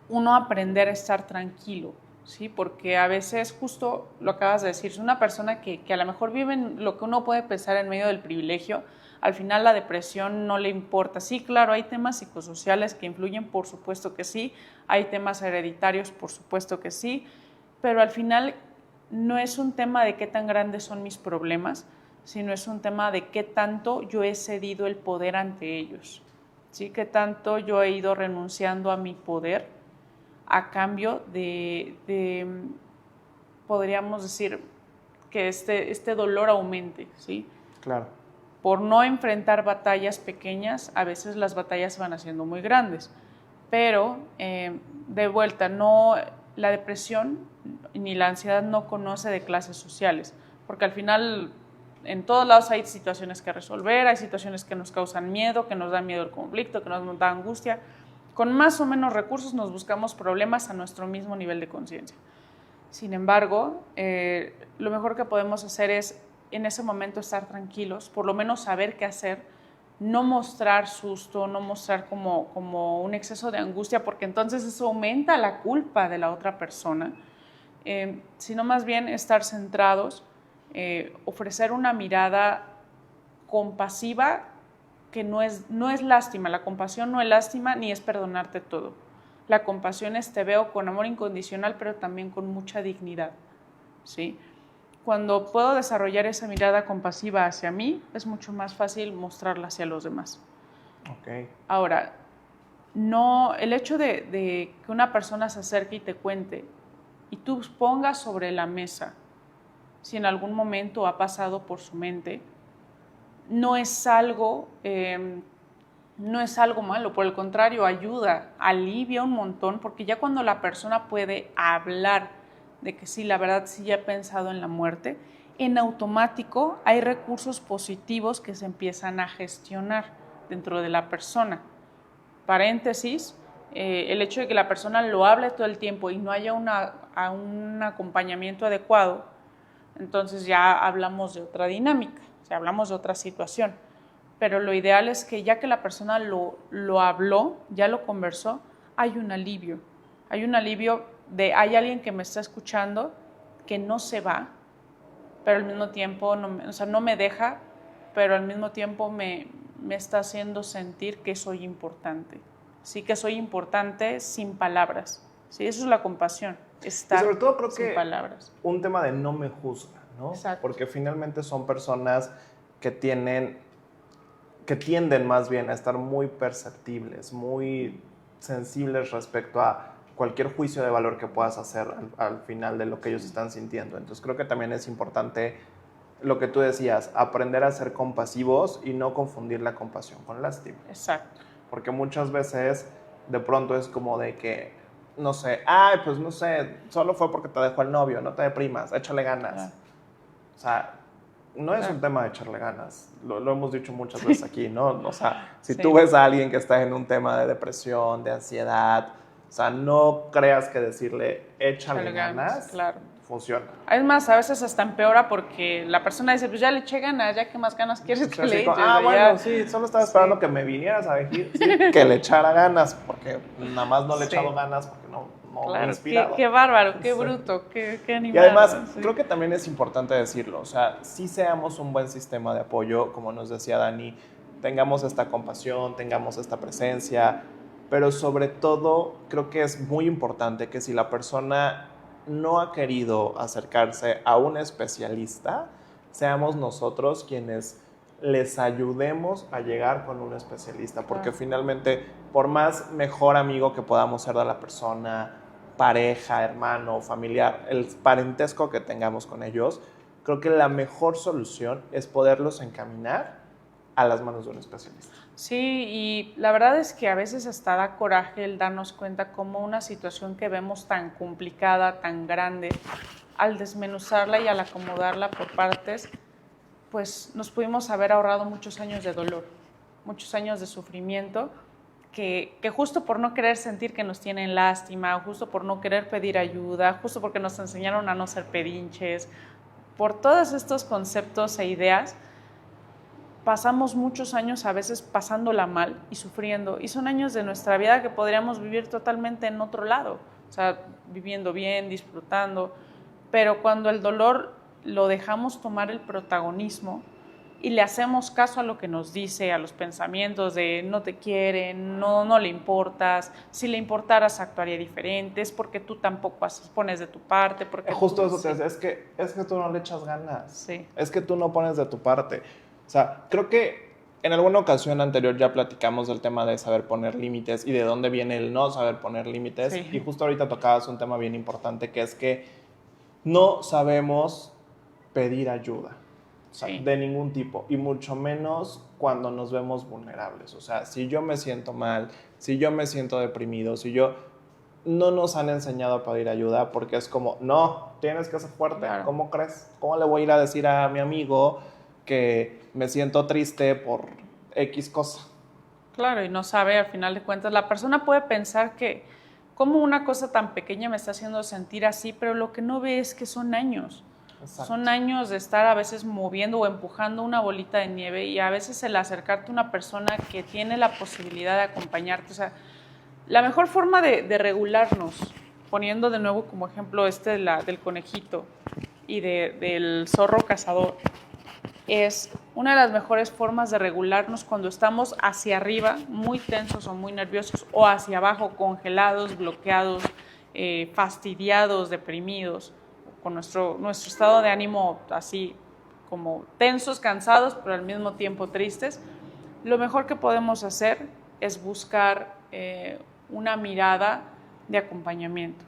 uno aprender a estar tranquilo, ¿sí? Porque a veces, justo lo acabas de decir, es una persona que a lo mejor vive en lo que uno puede pensar en medio del privilegio. Al final la depresión no le importa. Sí, claro, hay temas psicosociales que influyen, por supuesto que sí, hay temas hereditarios, por supuesto que sí, pero al final no es un tema de qué tan grandes son mis problemas, sino es un tema de qué tanto yo he cedido el poder ante ellos, ¿sí? Qué tanto yo he ido renunciando a mi poder a cambio de podríamos decir, que este dolor aumente, ¿sí? Claro. Por no enfrentar batallas pequeñas, a veces las batallas se van haciendo muy grandes. Pero, de vuelta, la depresión ni la ansiedad no conoce de clases sociales, porque al final en todos lados hay situaciones que resolver, hay situaciones que nos causan miedo, que nos da miedo el conflicto, que nos da angustia. Con más o menos recursos nos buscamos problemas a nuestro mismo nivel de conciencia. Sin embargo, lo mejor que podemos hacer es en ese momento estar tranquilos, por lo menos saber qué hacer, no mostrar susto, no mostrar como un exceso de angustia, porque entonces eso aumenta la culpa de la otra persona, sino más bien estar centrados, ofrecer una mirada compasiva que no es lástima. La compasión no es lástima ni es perdonarte todo. La compasión es te veo con amor incondicional, pero también con mucha dignidad, ¿sí? Cuando puedo desarrollar esa mirada compasiva hacia mí, es mucho más fácil mostrarla hacia los demás. Okay. Ahora, el hecho de que una persona se acerque y te cuente y tú pongas sobre la mesa si en algún momento ha pasado por su mente, no es algo malo, por el contrario, ayuda, alivia un montón, porque ya cuando la persona puede hablar de que sí, la verdad sí ya he pensado en la muerte, en automático hay recursos positivos que se empiezan a gestionar dentro de la persona. Paréntesis, el hecho de que la persona lo hable todo el tiempo y no haya un acompañamiento adecuado, entonces ya hablamos de otra dinámica, o sea, hablamos de otra situación. Pero lo ideal es que ya que la persona lo habló, ya lo conversó, hay un alivio. Hay un alivio hay alguien que me está escuchando, que no se va, pero al mismo tiempo no me deja, pero al mismo tiempo me está haciendo sentir que soy importante. Sí, que soy importante sin palabras. Sí, eso es la compasión, estar y sobre todo creo sin que palabras. Un tema de no me juzga, ¿no? Exacto. Porque finalmente son personas que tienden más bien a estar muy perceptibles, muy sensibles respecto a cualquier juicio de valor que puedas hacer al final de lo que ellos están sintiendo. Entonces creo que también es importante lo que tú decías, aprender a ser compasivos y no confundir la compasión con lástima. Exacto. Porque muchas veces de pronto es como de que, no sé, pues no sé, solo fue porque te dejó el novio, no te deprimas, échale ganas. Claro. O sea, no es un tema de echarle ganas, lo hemos dicho muchas veces aquí, ¿no? O sea, si tú ves a alguien que está en un tema de depresión, de ansiedad, o sea, no creas que decirle échale ganas, claro, funciona. Es más, a veces hasta empeora porque la persona dice, pues ya le eché ganas, ya qué más ganas quieres que le eches. Bueno, sí, solo estaba esperando que me vinieras a decir que le echara ganas, porque nada más no le he echado ganas porque no claro, me he inspirado. Qué bárbaro, qué bruto, qué animado. Y además, creo que también es importante decirlo, o sea, sí seamos un buen sistema de apoyo, como nos decía Dani, tengamos esta compasión, tengamos esta presencia, pero sobre todo creo que es muy importante que si la persona no ha querido acercarse a un especialista, seamos nosotros quienes les ayudemos a llegar con un especialista, porque finalmente, por más mejor amigo que podamos ser de la persona, pareja, hermano, familiar, el parentesco que tengamos con ellos, creo que la mejor solución es poderlos encaminar a las manos de un especialista. Sí, y la verdad es que a veces hasta da coraje el darnos cuenta cómo una situación que vemos tan complicada, tan grande, al desmenuzarla y al acomodarla por partes, pues nos pudimos haber ahorrado muchos años de dolor, muchos años de sufrimiento, que justo por no querer sentir que nos tienen lástima, justo por no querer pedir ayuda, justo porque nos enseñaron a no ser pedinches, por todos estos conceptos e ideas, pasamos muchos años a veces pasándola mal y sufriendo, y son años de nuestra vida que podríamos vivir totalmente en otro lado, o sea, viviendo bien, disfrutando, pero cuando el dolor lo dejamos tomar el protagonismo y le hacemos caso a lo que nos dice, a los pensamientos de no te quieren, no le importas, si le importaras actuaría diferente, es porque tú tampoco pones de tu parte. Porque justo eso te decía, es que tú no le echas ganas, sí. Es que tú no pones de tu parte. O sea, creo que en alguna ocasión anterior ya platicamos del tema de saber poner límites y de dónde viene el no saber poner límites. Sí. Y justo ahorita tocabas un tema bien importante, que es que no sabemos pedir ayuda, o sea, de ningún tipo, y mucho menos cuando nos vemos vulnerables. O sea, si yo me siento mal, si yo me siento deprimido, no nos han enseñado a pedir ayuda, porque es como, no, tienes que ser fuerte. Claro. ¿Cómo crees? ¿Cómo le voy a ir a decir a mi amigo que me siento triste por X cosa? Claro, y no sabe, al final de cuentas, la persona puede pensar que cómo una cosa tan pequeña me está haciendo sentir así, pero lo que no ve es que son años. Exacto. Son años de estar a veces moviendo o empujando una bolita de nieve, y a veces el acercarte a una persona que tiene la posibilidad de acompañarte. O sea, la mejor forma de regularnos, poniendo de nuevo como ejemplo del conejito y del zorro cazador, es una de las mejores formas de regularnos cuando estamos hacia arriba, muy tensos o muy nerviosos, o hacia abajo, congelados, bloqueados, fastidiados, deprimidos, con nuestro estado de ánimo así como tensos, cansados, pero al mismo tiempo tristes. Lo mejor que podemos hacer es buscar una mirada de acompañamiento.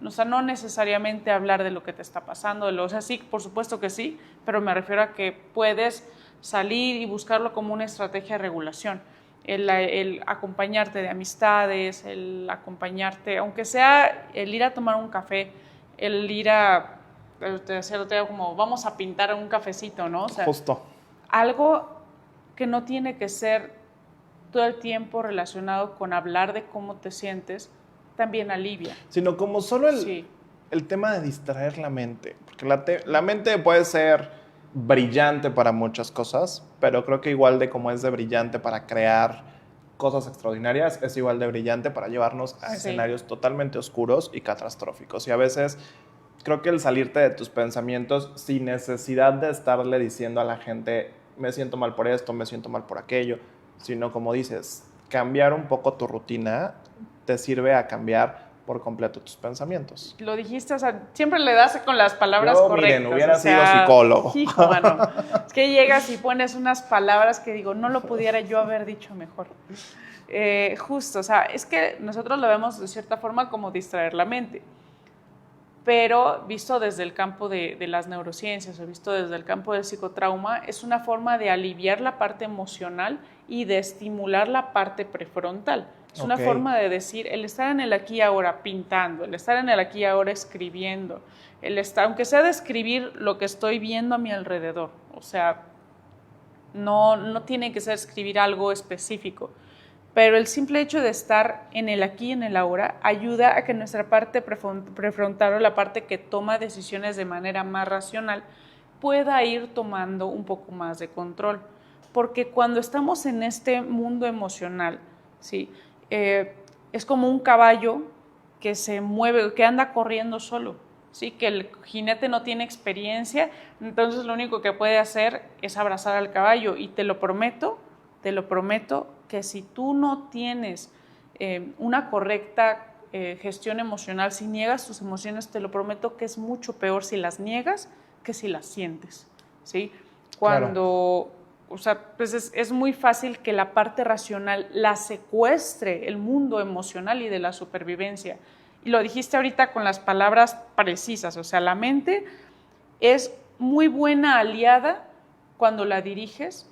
O sea, no necesariamente hablar de lo que te está pasando, o sea, sí, por supuesto que sí, pero me refiero a que puedes salir y buscarlo como una estrategia de regulación. El acompañarte de amistades, el acompañarte, aunque sea el ir a tomar un café, el ir a hacer como vamos a pintar un cafecito, ¿no? O sea, Justo. algo que no tiene que ser todo el tiempo relacionado con hablar de cómo te sientes, también alivia. Sino como solo Sí. el tema de distraer la mente. Porque la mente puede ser brillante para muchas cosas, pero creo que igual de como es de brillante para crear cosas extraordinarias, es igual de brillante para llevarnos a Sí. escenarios totalmente oscuros y catastróficos. Y a veces creo que el salirte de tus pensamientos sin necesidad de estarle diciendo a la gente, me siento mal por esto, me siento mal por aquello, sino como dices, cambiar un poco tu rutina te sirve a cambiar por completo tus pensamientos. Lo dijiste, o sea, siempre le das con las palabras Yo, correctas. miren, hubiera o sea, sido psicólogo. Hijo, mano. Es que llegas y pones unas palabras que digo, no lo pudiera yo haber dicho mejor. Justo, o sea, es que nosotros lo vemos de cierta forma como distraer la mente, pero visto desde el campo de las neurociencias o visto desde el campo del psicotrauma, es una forma de aliviar la parte emocional y de estimular la parte prefrontal. Es una forma de decir, el estar en el aquí y ahora pintando, el estar en el aquí y ahora escribiendo, el estar, aunque sea de escribir lo que estoy viendo a mi alrededor, o sea, no tiene que ser escribir algo específico, pero el simple hecho de estar en el aquí y en el ahora ayuda a que nuestra parte prefrontal, o la parte que toma decisiones de manera más racional, pueda ir tomando un poco más de control. Porque cuando estamos en este mundo emocional, ¿sí? Es como un caballo que se mueve, que anda corriendo solo, ¿sí? Que el jinete no tiene experiencia, entonces lo único que puede hacer es abrazar al caballo, y te lo prometo, que si tú no tienes una correcta gestión emocional, si niegas tus emociones, te lo prometo que es mucho peor si las niegas que si las sientes, ¿sí? Cuando... Claro. O sea, pues es muy fácil que la parte racional la secuestre el mundo emocional y de la supervivencia. Y lo dijiste ahorita con las palabras precisas, o sea, la mente es muy buena aliada cuando la diriges,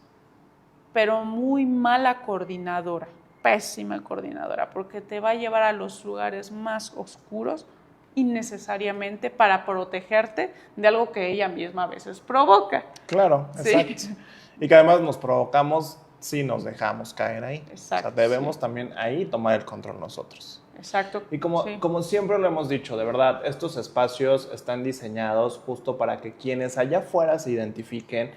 pero muy mala coordinadora, pésima coordinadora, porque te va a llevar a los lugares más oscuros innecesariamente para protegerte de algo que ella misma a veces provoca. Claro, ¿sí? Exacto. Y que además nos provocamos si nos dejamos caer ahí. Exacto, o sea, debemos también ahí tomar el control nosotros. Exacto. Y como siempre lo hemos dicho, de verdad, estos espacios están diseñados justo para que quienes allá afuera se identifiquen,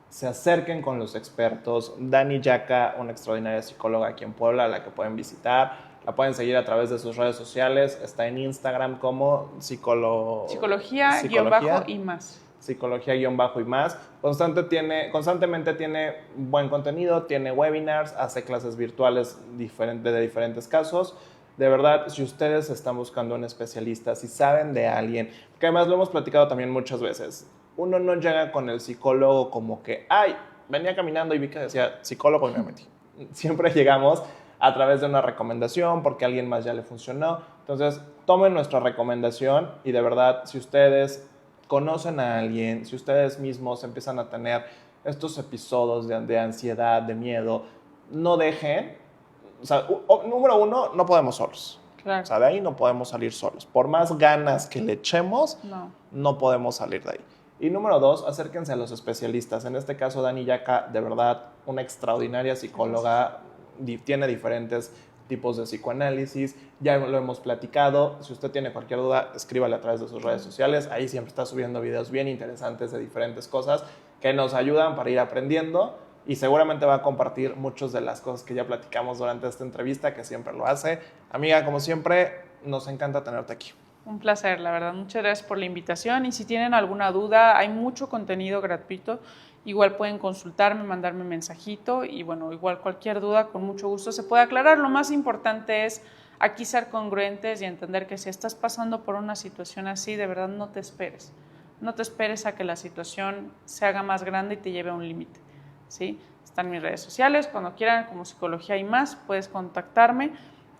se acerquen con los expertos. Dani Yaca, una extraordinaria psicóloga aquí en Puebla, a la que pueden visitar. La pueden seguir a través de sus redes sociales. Está en Instagram como Psicología y más. Psicología-y-más. Constantemente tiene buen contenido, tiene webinars, hace clases virtuales de diferentes casos. De verdad, si ustedes están buscando un especialista, si saben de alguien, que además lo hemos platicado también muchas veces, uno no llega con el psicólogo como que, ay, venía caminando y vi que decía psicólogo y me metí. Siempre llegamos a través de una recomendación porque a alguien más ya le funcionó. Entonces, tomen nuestra recomendación y de verdad, si ustedes conocen a alguien, si ustedes mismos empiezan a tener estos episodios de ansiedad, de miedo, no dejen, o sea, número uno, no podemos solos. Claro. O sea, de ahí no podemos salir solos. Por más ganas que le echemos, no podemos salir de ahí. Y número dos, acérquense a los especialistas. En este caso, Dani Yaca, de verdad, una extraordinaria psicóloga, tiene diferentes tipos de psicoanálisis, ya lo hemos platicado. Si usted tiene cualquier duda, escríbale a través de sus redes sociales. Ahí siempre está subiendo videos bien interesantes de diferentes cosas que nos ayudan para ir aprendiendo, y seguramente va a compartir muchas de las cosas que ya platicamos durante esta entrevista, que siempre lo hace. Amiga, como siempre, nos encanta tenerte aquí. Un placer, la verdad. Muchas gracias por la invitación, y si tienen alguna duda, hay mucho contenido gratuito. Igual pueden consultarme, mandarme un mensajito, y bueno, igual cualquier duda con mucho gusto se puede aclarar. Lo más importante es aquí ser congruentes y entender que si estás pasando por una situación así, de verdad no te esperes. No te esperes a que la situación se haga más grande y te lleve a un límite, ¿sí? Están mis redes sociales, cuando quieran, como Psicología y Más, puedes contactarme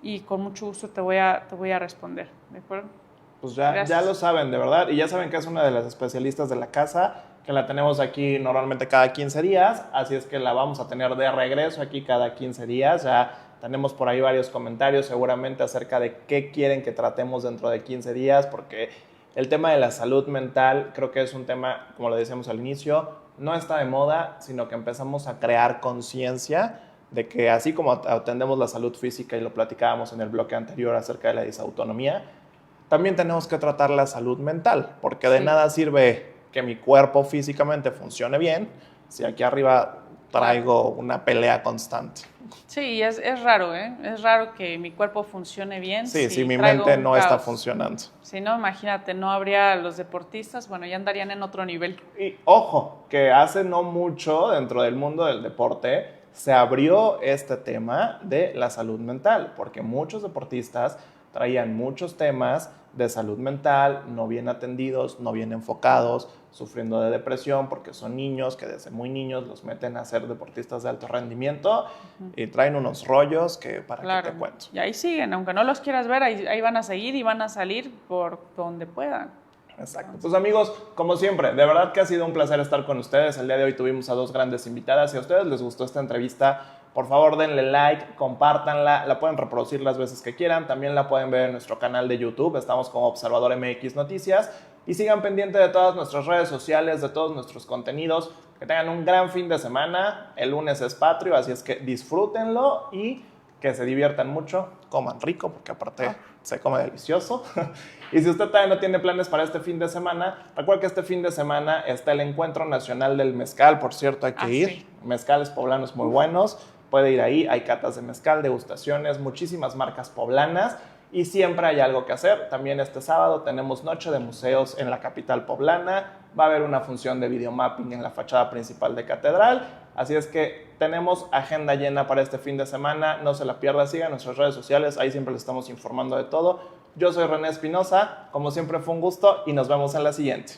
y con mucho gusto te voy a responder, ¿de acuerdo? Pues ya lo saben, de verdad, y ya saben que es una de las especialistas de la casa, que la tenemos aquí normalmente cada 15 días, así es que la vamos a tener de regreso aquí cada 15 días. Ya tenemos por ahí varios comentarios seguramente acerca de qué quieren que tratemos dentro de 15 días, porque el tema de la salud mental creo que es un tema, como lo decíamos al inicio, no está de moda, sino que empezamos a crear conciencia de que así como atendemos la salud física, y lo platicábamos en el bloque anterior acerca de la disautonomía, también tenemos que tratar la salud mental, porque de nada sirve que mi cuerpo físicamente funcione bien si aquí arriba traigo una pelea constante. Sí, es raro, ¿eh? Es raro que mi cuerpo funcione bien. Sí, si mi traigo mente un no caos. está funcionando. Si no, imagínate, no habría los deportistas, bueno, ya andarían en otro nivel. Y ojo, que hace no mucho dentro del mundo del deporte se abrió este tema de la salud mental, porque muchos deportistas traían muchos temas de salud mental, no bien atendidos, no bien enfocados, sufriendo de depresión porque son niños que desde muy niños los meten a ser deportistas de alto rendimiento y traen unos rollos que para qué te cuento. Y ahí siguen, aunque no los quieras ver, ahí van a seguir y van a salir por donde puedan. Exacto. Pues amigos, como siempre, de verdad que ha sido un placer estar con ustedes. El día de hoy tuvimos a dos grandes invitadas. Si a ustedes les gustó esta entrevista, por favor denle like, compártanla, la pueden reproducir las veces que quieran. También la pueden ver en nuestro canal de YouTube, estamos como Observador MX Noticias. Y sigan pendientes de todas nuestras redes sociales, de todos nuestros contenidos. Que tengan un gran fin de semana. El lunes es patrio, así es que disfrútenlo y que se diviertan mucho, coman rico, porque aparte se come delicioso. Y si usted todavía no tiene planes para este fin de semana, recuerde que este fin de semana está el Encuentro Nacional del Mezcal, por cierto, hay que ir. Sí. Mezcales poblanos muy buenos, puede ir ahí, hay catas de mezcal, degustaciones, muchísimas marcas poblanas, y siempre hay algo que hacer. También este sábado tenemos Noche de Museos en la capital poblana, va a haber una función de videomapping en la fachada principal de Catedral, así es que tenemos agenda llena para este fin de semana, no se la pierda, sigan nuestras redes sociales, ahí siempre les estamos informando de todo. Yo soy René Espinosa, como siempre fue un gusto y nos vemos en la siguiente.